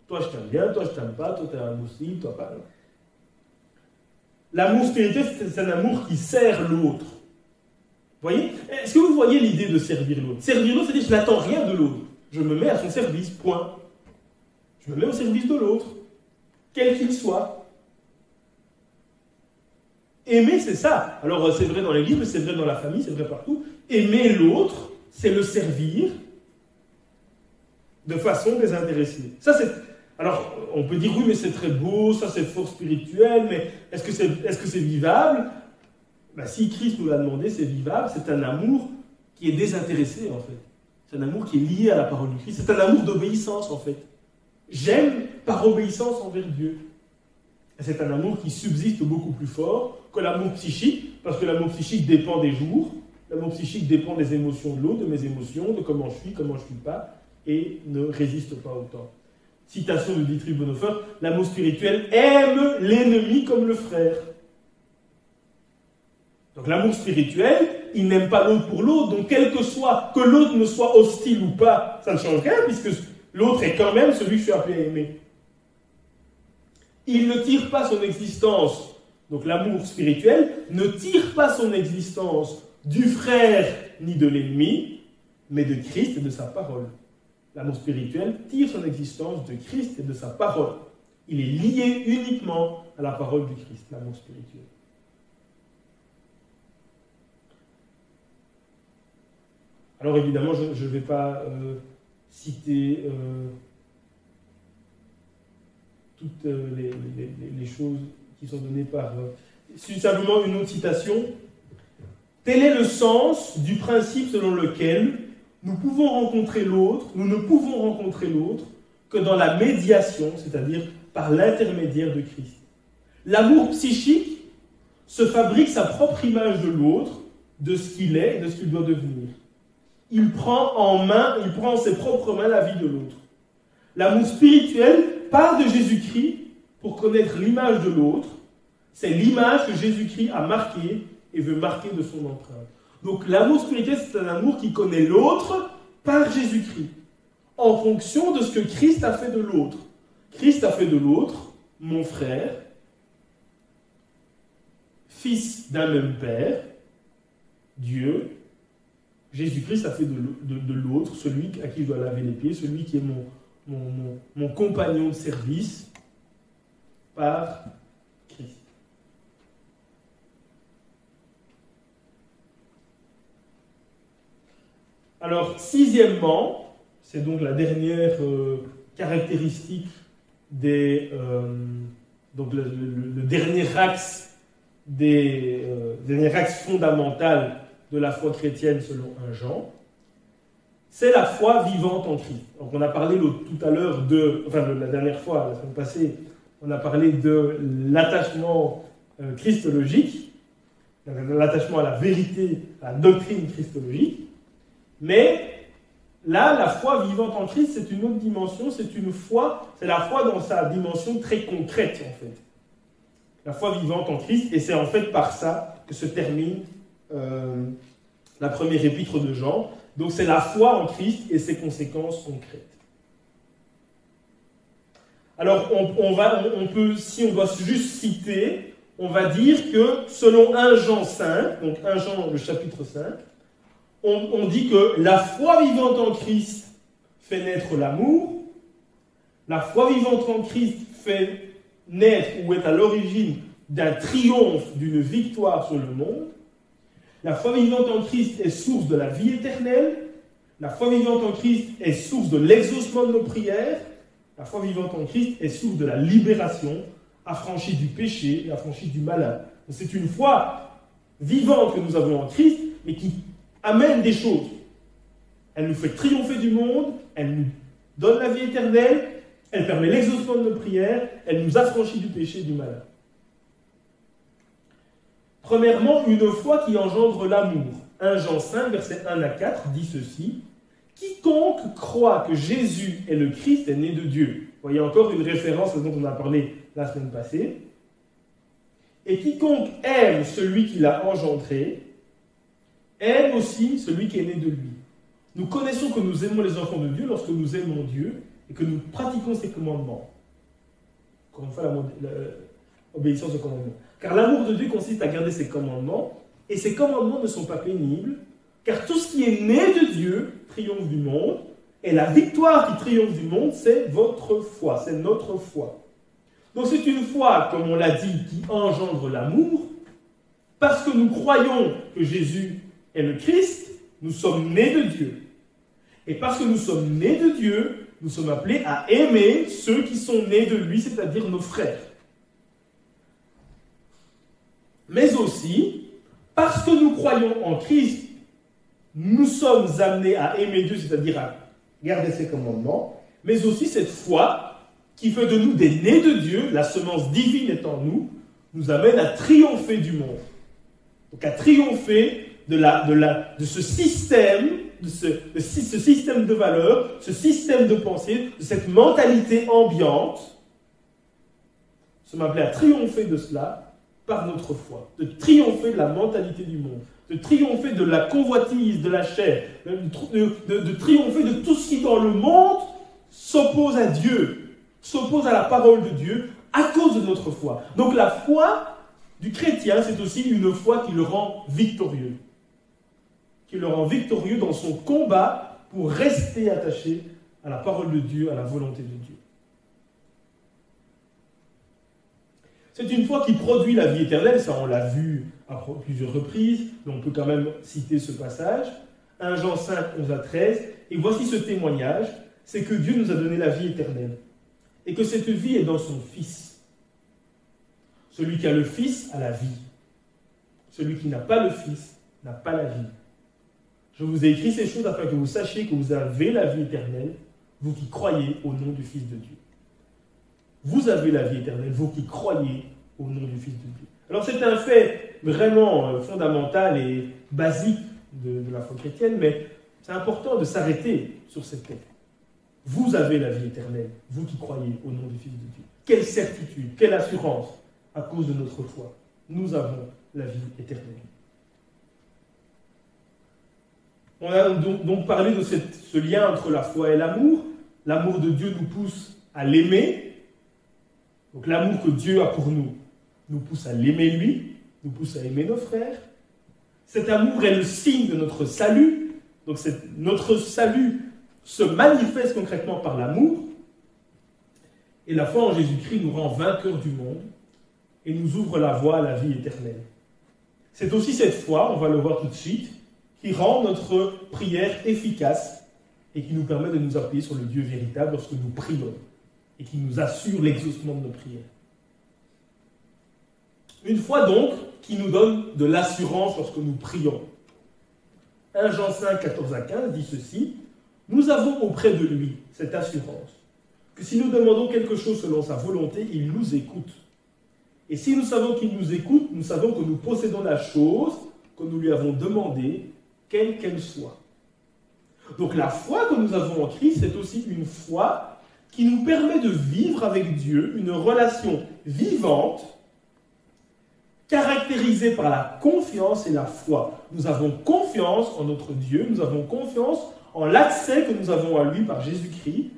Toi, je t'aime bien, toi, je t'aime pas, toi, t'es un aussi, toi, pas. L'amour spirituel, c'est un amour qui sert l'autre. Vous voyez? Est-ce que vous voyez l'idée de servir l'autre? Servir l'autre, c'est-à-dire que je n'attends rien de l'autre. Je me mets à son service, point. Je me mets au service de l'autre, quel qu'il soit. Aimer, c'est ça. Alors, c'est vrai dans l'Église, mais c'est vrai dans la famille, c'est vrai partout. Aimer l'autre, c'est le servir de façon désintéressée. Ça, c'est... Alors, on peut dire, oui, mais c'est très beau, ça c'est fort spirituel, mais est-ce que c'est vivable? Si Christ nous l'a demandé, c'est vivable, c'est un amour qui est désintéressé, en fait. C'est un amour qui est lié à la parole du Christ. C'est un amour d'obéissance, en fait. J'aime par obéissance envers Dieu. Et c'est un amour qui subsiste beaucoup plus fort que l'amour psychique, parce que l'amour psychique dépend des jours, l'amour psychique dépend des émotions de l'autre, de mes émotions, de comment je suis pas, et ne résiste pas autant. Citation de Dietrich Bonhoeffer, l'amour spirituel aime l'ennemi comme le frère. Donc l'amour spirituel, il n'aime pas l'autre pour l'autre, donc quel que soit, que l'autre me soit hostile ou pas, ça ne change rien, puisque l'autre est quand même celui que je suis appelé à aimer. Il ne tire pas son existence, donc l'amour spirituel ne tire pas son existence du frère ni de l'ennemi, mais de Christ et de sa parole. L'amour spirituel tire son existence de Christ et de sa parole. Il est lié uniquement à la parole du Christ, l'amour spirituel. Alors évidemment, je ne vais pas citer toutes les choses qui sont données par... simplement une autre citation. Tel est le sens du principe selon lequel nous ne pouvons rencontrer l'autre que dans la médiation, c'est-à-dire par l'intermédiaire de Christ. L'amour psychique se fabrique sa propre image de l'autre, de ce qu'il est et de ce qu'il doit devenir. Il prend en ses propres mains la vie de l'autre. L'amour spirituel part de Jésus-Christ pour connaître l'image de l'autre. C'est l'image que Jésus-Christ a marquée et veut marquer de son empreinte. Donc l'amour spirituel, c'est un amour qui connaît l'autre par Jésus-Christ, en fonction de ce que Christ a fait de l'autre. Christ a fait de l'autre mon frère, fils d'un même père, Dieu. Jésus-Christ a fait de l'autre celui à qui je dois laver les pieds, celui qui est mon compagnon de service par Christ. Alors, sixièmement, c'est donc la dernière caractéristique donc le dernier axe dernier axe fondamental de la foi chrétienne selon 1 Jean, c'est la foi vivante en Christ. Donc on a parlé tout à l'heure la dernière fois, la semaine passée, on a parlé de l'attachement christologique, l'attachement à la vérité, à la doctrine christologique, mais là, la foi vivante en Christ, c'est une autre dimension, c'est la foi dans sa dimension très concrète, en fait. La foi vivante en Christ, et c'est en fait par ça que se termine la première épître de Jean. Donc c'est la foi en Christ et ses conséquences concrètes. Alors on peut, si on doit juste citer, on va dire que selon 1 Jean 5, donc 1 Jean le chapitre 5, on dit que la foi vivante en Christ fait naître l'amour, la foi vivante en Christ fait naître ou est à l'origine d'un triomphe, d'une victoire sur le monde, la foi vivante en Christ est source de la vie éternelle, la foi vivante en Christ est source de l'exaucement de nos prières, la foi vivante en Christ est source de la libération, affranchie du péché et affranchie du malin. C'est une foi vivante que nous avons en Christ, mais qui amène des choses. Elle nous fait triompher du monde, elle nous donne la vie éternelle, elle permet l'exaucement de nos prières, elle nous affranchit du péché et du malin. Premièrement, une foi qui engendre l'amour. 1 Jean 5, versets 1 à 4 dit ceci. « Quiconque croit que Jésus est le Christ est né de Dieu. » Vous voyez encore une référence dont on a parlé la semaine passée. « Et quiconque aime celui qui l'a engendré, aime aussi celui qui est né de lui. Nous connaissons que nous aimons les enfants de Dieu lorsque nous aimons Dieu et que nous pratiquons ses commandements. » Encore une fois, l'obéissance aux commandements. Car l'amour de Dieu consiste à garder ses commandements, et ces commandements ne sont pas pénibles, car tout ce qui est né de Dieu triomphe du monde, et la victoire qui triomphe du monde, c'est votre foi, c'est notre foi. Donc c'est une foi, comme on l'a dit, qui engendre l'amour, parce que nous croyons que Jésus est le Christ, nous sommes nés de Dieu. Et parce que nous sommes nés de Dieu, nous sommes appelés à aimer ceux qui sont nés de lui, c'est-à-dire nos frères. Mais aussi, parce que nous croyons en Christ, nous sommes amenés à aimer Dieu, c'est-à-dire à garder ses commandements, mais aussi cette foi qui fait de nous des nés de Dieu, la semence divine est en nous, nous amène à triompher du monde. Donc à triompher de ce système, de ce système de valeurs, ce système de pensée, de cette mentalité ambiante. Nous sommes appelés à triompher de cela par notre foi, de triompher de la mentalité du monde, de triompher de la convoitise, de la chair, de triompher de tout ce qui dans le monde s'oppose à Dieu, s'oppose à la parole de Dieu à cause de notre foi. Donc la foi du chrétien, c'est aussi une foi qui le rend victorieux. Qui le rend victorieux dans son combat pour rester attaché à la parole de Dieu, à la volonté de Dieu. C'est une foi qui produit la vie éternelle, ça on l'a vu à plusieurs reprises, mais on peut quand même citer ce passage. 1 Jean 5, 11 à 13. Et voici ce témoignage, c'est que Dieu nous a donné la vie éternelle. Et que cette vie est dans son Fils. Celui qui a le Fils a la vie. Celui qui n'a pas le Fils n'a pas la vie. Je vous ai écrit ces choses afin que vous sachiez que vous avez la vie éternelle, vous qui croyez au nom du Fils de Dieu. Vous avez la vie éternelle, vous qui croyez au nom du Fils de Dieu. Alors c'est un fait vraiment fondamental et basique de la foi chrétienne, mais c'est important de s'arrêter sur cette tête. Vous avez la vie éternelle, vous qui croyez au nom du Fils de Dieu. Quelle certitude, quelle assurance à cause de notre foi. Nous avons la vie éternelle. On a donc parlé de ce lien entre la foi et l'amour. L'amour de Dieu nous pousse à l'aimer. Donc l'amour que Dieu a pour nous pousse à l'aimer lui, nous pousse à aimer nos frères. Cet amour est le signe de notre salut. Donc notre salut se manifeste concrètement par l'amour. Et la foi en Jésus-Christ nous rend vainqueurs du monde et nous ouvre la voie à la vie éternelle. C'est aussi cette foi, on va le voir tout de suite, qui rend notre prière efficace et qui nous permet de nous appuyer sur le Dieu véritable lorsque nous prions et qui nous assure l'exaucement de nos prières. Une foi donc qui nous donne de l'assurance lorsque nous prions. 1 Jean 5, 14 à 15 dit ceci, « Nous avons auprès de lui cette assurance, que si nous demandons quelque chose selon sa volonté, il nous écoute. Et si nous savons qu'il nous écoute, nous savons que nous possédons la chose que nous lui avons demandée, quelle qu'elle soit. » Donc la foi que nous avons en Christ, c'est aussi une foi qui nous permet de vivre avec Dieu une relation vivante, caractérisée par la confiance et la foi. Nous avons confiance en notre Dieu, nous avons confiance en l'accès que nous avons à lui par Jésus-Christ,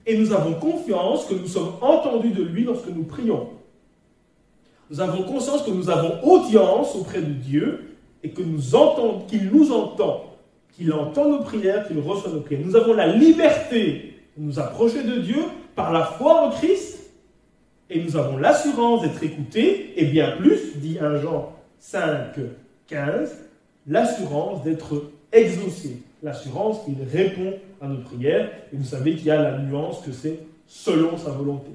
et nous avons confiance que nous sommes entendus de lui lorsque nous prions. Nous avons conscience que nous avons audience auprès de Dieu et que qu'il nous entend, qu'il entend nos prières, qu'il reçoit nos prières. Nous avons la liberté de nous approcher de Dieu par la foi en Christ et nous avons l'assurance d'être écoutés et bien plus, dit 1 Jean 5, 15, l'assurance d'être exaucés, l'assurance qu'il répond à nos prières. Et vous savez qu'il y a la nuance que c'est selon sa volonté.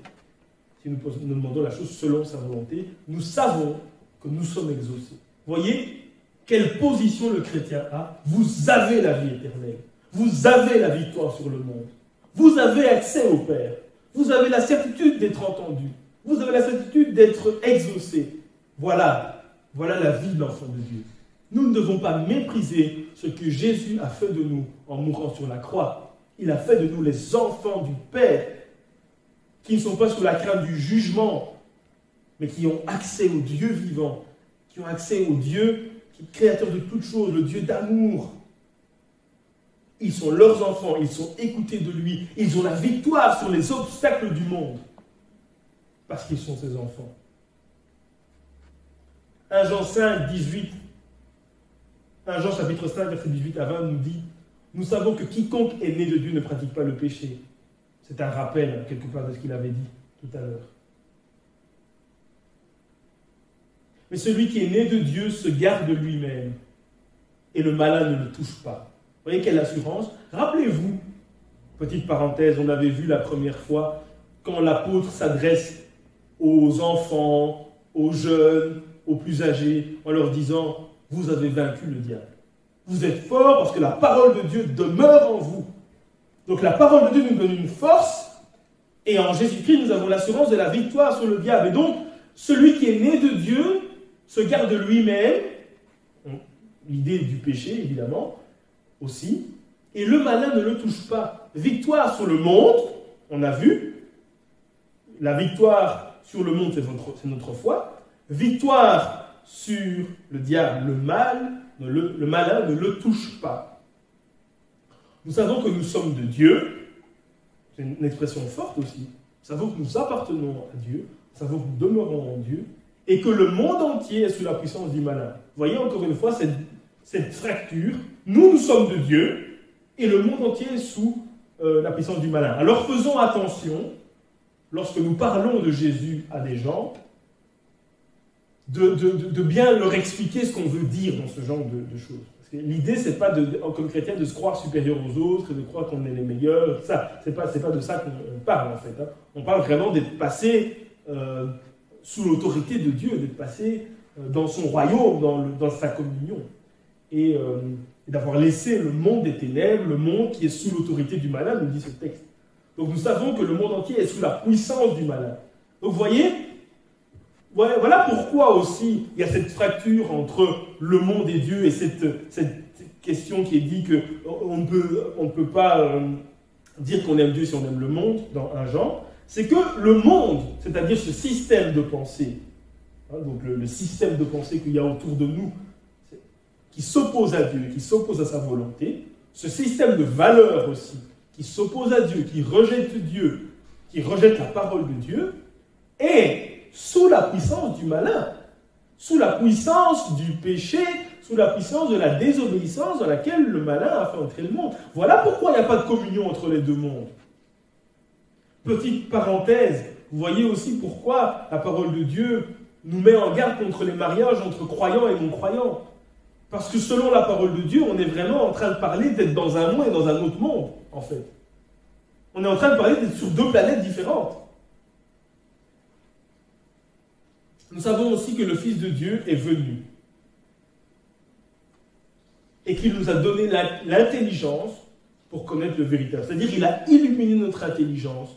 Si nous demandons la chose selon sa volonté, nous savons que nous sommes exaucés. Voyez quelle position le chrétien a. Vous avez la vie éternelle. Vous avez la victoire sur le monde. Vous avez accès au Père. Vous avez la certitude d'être entendu. Vous avez la certitude d'être exaucé. Voilà la vie de l'enfant de Dieu. Nous ne devons pas mépriser ce que Jésus a fait de nous en mourant sur la croix. Il a fait de nous les enfants du Père, qui ne sont pas sous la crainte du jugement, mais qui ont accès au Dieu vivant, qui ont accès au Dieu qui est créateur de toutes choses, le Dieu d'amour. Ils sont leurs enfants, ils sont écoutés de lui, ils ont la victoire sur les obstacles du monde, parce qu'ils sont ses enfants. 1 Jean 5, 18, 1 Jean chapitre 5, verset 18 à 20 nous dit « Nous savons que quiconque est né de Dieu ne pratique pas le péché. » C'est un rappel, quelque part, de ce qu'il avait dit tout à l'heure. Mais celui qui est né de Dieu se garde lui-même, et le malin ne le touche pas. Vous voyez quelle assurance? Rappelez-vous, petite parenthèse, on avait vu la première fois, quand l'apôtre s'adresse aux enfants, aux jeunes, aux plus âgés, en leur disant « Vous avez vaincu le diable. Vous êtes forts parce que la parole de Dieu demeure en vous. » Donc la parole de Dieu nous donne une force, et en Jésus-Christ, nous avons l'assurance de la victoire sur le diable. Et donc, celui qui est né de Dieu se garde lui-même, l'idée du péché, évidemment, aussi, et le malin ne le touche pas. Victoire sur le monde, on a vu, la victoire sur le monde, c'est notre foi. Victoire sur le diable, le malin ne le touche pas. Nous savons que nous sommes de Dieu, c'est une expression forte aussi. Nous savons que nous appartenons à Dieu, nous savons que nous demeurons en Dieu, et que le monde entier est sous la puissance du malin. Vous voyez encore une fois cette fracture. Nous sommes de Dieu, et le monde entier est sous la puissance du malin. Alors faisons attention, lorsque nous parlons de Jésus à des gens, de bien leur expliquer ce qu'on veut dire dans ce genre de choses. Parce que l'idée, c'est pas, comme chrétien, de se croire supérieur aux autres, et de croire qu'on est les meilleurs. C'est pas de ça qu'on parle, en fait. Hein. On parle vraiment d'être passé sous l'autorité de Dieu, d'être passé dans son royaume, dans sa communion. Et d'avoir laissé le monde des ténèbres, le monde qui est sous l'autorité du malin, nous dit ce texte. Donc nous savons que le monde entier est sous la puissance du malin. Donc vous voyez, voilà pourquoi aussi il y a cette fracture entre le monde et Dieu et cette question qui est dit qu'on ne peut pas dire qu'on aime Dieu si on aime le monde, dans 1 Jean. C'est que le monde, c'est-à-dire ce système de pensée, hein, donc le système de pensée qu'il y a autour de nous, qui s'oppose à Dieu, qui s'oppose à sa volonté, ce système de valeurs aussi, qui s'oppose à Dieu, qui rejette la parole de Dieu, est sous la puissance du malin, sous la puissance du péché, sous la puissance de la désobéissance dans laquelle le malin a fait entrer le monde. Voilà pourquoi il n'y a pas de communion entre les deux mondes. Petite parenthèse, vous voyez aussi pourquoi la parole de Dieu nous met en garde contre les mariages entre croyants et non-croyants. Parce que selon la parole de Dieu, on est vraiment en train de parler d'être dans un monde et dans un autre monde, en fait. On est en train de parler d'être sur deux planètes différentes. Nous savons aussi que le Fils de Dieu est venu et qu'il nous a donné l'intelligence pour connaître le véritable. C'est-à-dire qu'il a illuminé notre intelligence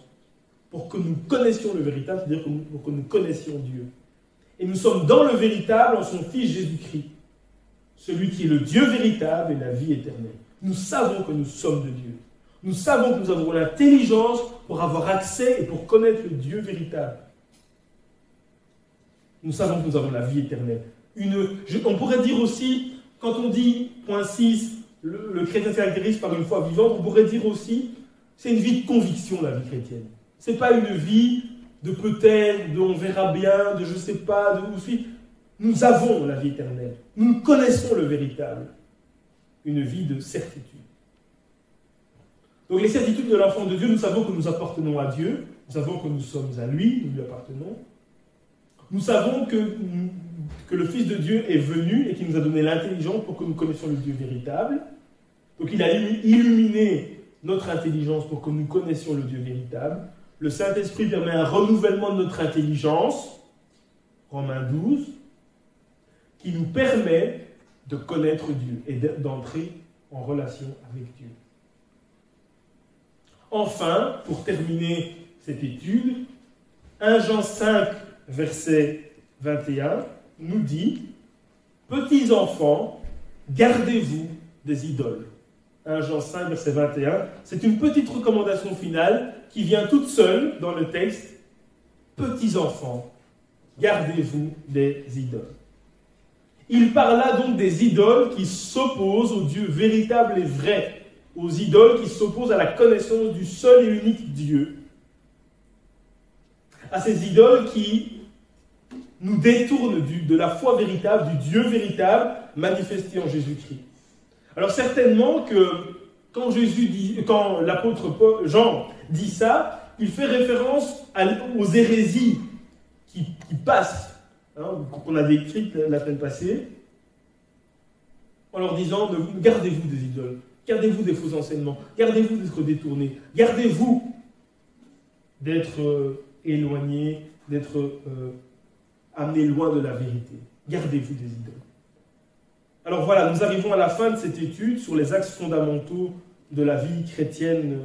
pour que nous connaissions le véritable, c'est-à-dire pour que nous connaissions Dieu. Et nous sommes dans le véritable en son Fils Jésus-Christ, celui qui est le Dieu véritable et la vie éternelle. Nous savons que nous sommes de Dieu. Nous savons que nous avons l'intelligence pour avoir accès et pour connaître le Dieu véritable. Nous savons que nous avons la vie éternelle. On pourrait dire aussi, quand on dit, point 6, le chrétien se caractérise par une foi vivante, on pourrait dire aussi, c'est une vie de conviction, la vie chrétienne. Ce n'est pas une vie de peut-être, de on verra bien, de je ne sais pas, de où suis. Nous avons la vie éternelle. Nous connaissons le véritable. Une vie de certitude. Donc les certitudes de l'enfant de Dieu, nous savons que nous appartenons à Dieu. Nous savons que nous sommes à lui, nous lui appartenons. Nous savons que le Fils de Dieu est venu et qu'il nous a donné l'intelligence pour que nous connaissions le Dieu véritable. Donc il a illuminé notre intelligence pour que nous connaissions le Dieu véritable. Le Saint-Esprit permet un renouvellement de notre intelligence, Romains 12, qui nous permet de connaître Dieu et d'entrer en relation avec Dieu. Enfin, pour terminer cette étude, 1 Jean 5, verset 21, nous dit « Petits enfants, gardez-vous des idoles ». 1 Jean 5, verset 21, c'est une petite recommandation finale qui vient toute seule dans le texte. « Petits enfants, gardez-vous des idoles ». Il parle là donc des idoles qui s'opposent au Dieu véritable et vrai, aux idoles qui s'opposent à la connaissance du seul et unique Dieu, à ces idoles qui nous détournent de la foi véritable, du Dieu véritable manifesté en Jésus-Christ. Alors certainement que quand l'apôtre Jean dit ça, il fait référence aux hérésies qui passent, qu'on a décrites la semaine passée, en leur disant « Gardez-vous des idoles, gardez-vous des faux enseignements, gardez-vous d'être détournés, gardez-vous d'être éloignés, d'être amenés loin de la vérité. Gardez-vous des idoles. » Alors voilà, nous arrivons à la fin de cette étude sur les axes fondamentaux de la vie chrétienne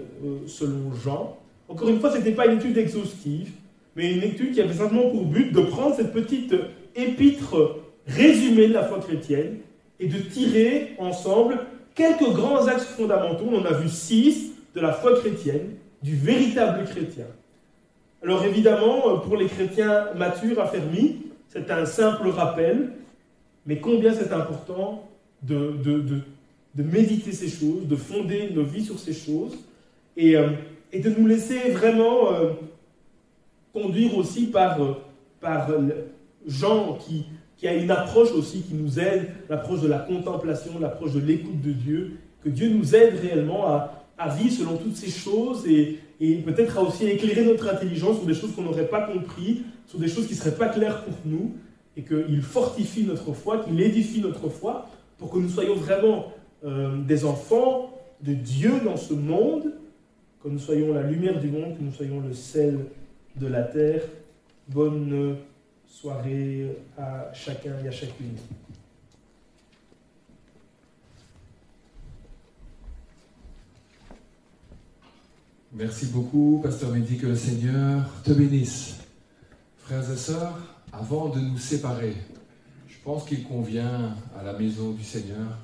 selon Jean. Encore une fois, ce n'était pas une étude exhaustive, mais une étude qui avait simplement pour but de prendre cette petite épître résumée de la foi chrétienne et de tirer ensemble quelques grands axes fondamentaux. On en a vu 6 de la foi chrétienne, du véritable chrétien. Alors évidemment, pour les chrétiens matures, affermis, c'est un simple rappel, mais combien c'est important de méditer ces choses, de fonder nos vies sur ces choses, et de nous laisser vraiment conduire aussi par Jean qui a une approche aussi qui nous aide, l'approche de la contemplation, l'approche de l'écoute de Dieu, que Dieu nous aide réellement à vivre selon toutes ces choses et peut-être à aussi éclairer notre intelligence sur des choses qu'on n'aurait pas compris, sur des choses qui ne seraient pas claires pour nous, et qu'il fortifie notre foi, qu'il édifie notre foi, pour que nous soyons vraiment des enfants de Dieu dans ce monde, que nous soyons la lumière du monde, que nous soyons le sel de la terre. Bonne soirée à chacun et à chacune. Merci beaucoup, Pasteur Mehdi, que le Seigneur te bénisse. Frères et sœurs, avant de nous séparer, je pense qu'il convient à la maison du Seigneur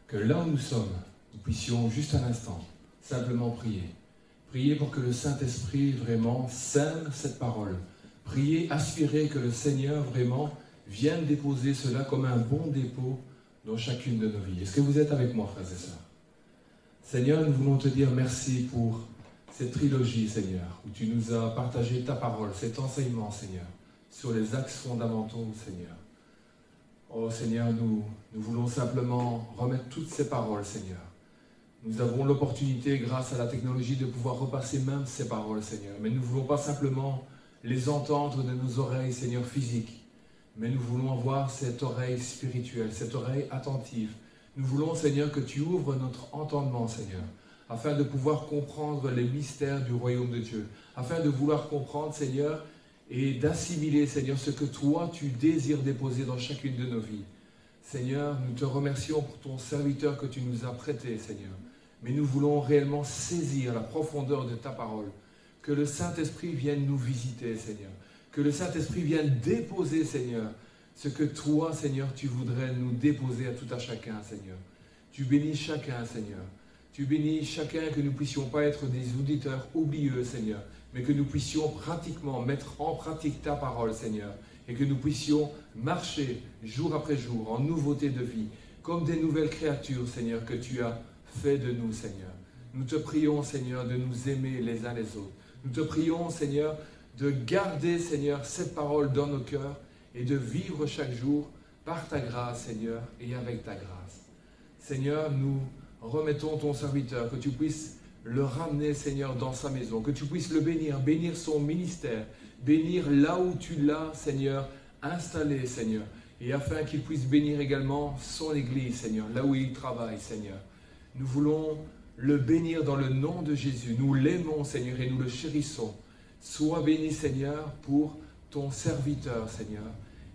que là où nous sommes, nous puissions juste un instant simplement prier. Prier pour que le Saint-Esprit vraiment sème cette parole. Prier, aspirer que le Seigneur vraiment vienne déposer cela comme un bon dépôt dans chacune de nos vies. Est-ce que vous êtes avec moi, frères et sœurs? Seigneur, nous voulons te dire merci pour cette trilogie, Seigneur, où tu nous as partagé ta parole, cet enseignement, Seigneur, sur les axes fondamentaux, Seigneur. Oh Seigneur, nous voulons simplement remettre toutes ces paroles, Seigneur. Nous avons l'opportunité, grâce à la technologie, de pouvoir repasser même ces paroles, Seigneur. Mais nous ne voulons pas simplement les entendre de nos oreilles, Seigneur, physiques. Mais nous voulons avoir cette oreille spirituelle, cette oreille attentive. Nous voulons, Seigneur, que tu ouvres notre entendement, Seigneur, afin de pouvoir comprendre les mystères du royaume de Dieu, afin de vouloir comprendre, Seigneur, et d'assimiler, Seigneur, ce que toi, tu désires déposer dans chacune de nos vies. Seigneur, nous te remercions pour ton serviteur que tu nous as prêté, Seigneur. Mais nous voulons réellement saisir la profondeur de ta parole. Que le Saint-Esprit vienne nous visiter, Seigneur. Que le Saint-Esprit vienne déposer, Seigneur, ce que toi, Seigneur, tu voudrais nous déposer à tout à chacun, Seigneur. Tu bénis chacun, Seigneur. Tu bénis chacun, que nous ne puissions pas être des auditeurs oublieux, Seigneur, mais que nous puissions pratiquement mettre en pratique ta parole, Seigneur, et que nous puissions marcher jour après jour en nouveauté de vie, comme des nouvelles créatures, Seigneur, que tu as fait de nous, Seigneur. Nous te prions, Seigneur, de nous aimer les uns les autres. Nous te prions, Seigneur, de garder, Seigneur, cette parole dans nos cœurs et de vivre chaque jour par ta grâce, Seigneur, et avec ta grâce. Seigneur, nous remettons ton serviteur, que tu puisses le ramener, Seigneur, dans sa maison, que tu puisses le bénir, bénir son ministère, bénir là où tu l'as, Seigneur, installé, Seigneur, et afin qu'il puisse bénir également son Église, Seigneur, là où il travaille, Seigneur. Nous voulons le bénir dans le nom de Jésus. Nous l'aimons, Seigneur, et nous le chérissons. Sois béni, Seigneur, pour ton serviteur, Seigneur,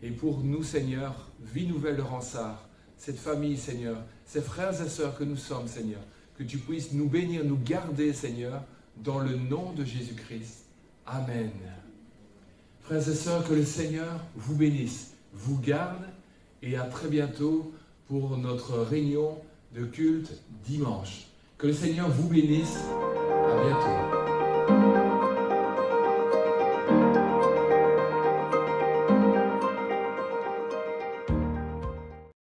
et pour nous, Seigneur, Vie Nouvelle de Ransard, cette famille, Seigneur, ces frères et sœurs que nous sommes, Seigneur, que tu puisses nous bénir, nous garder, Seigneur, dans le nom de Jésus-Christ. Amen. Frères et sœurs, que le Seigneur vous bénisse, vous garde, et à très bientôt pour notre réunion de culte dimanche. Que le Seigneur vous bénisse. À bientôt.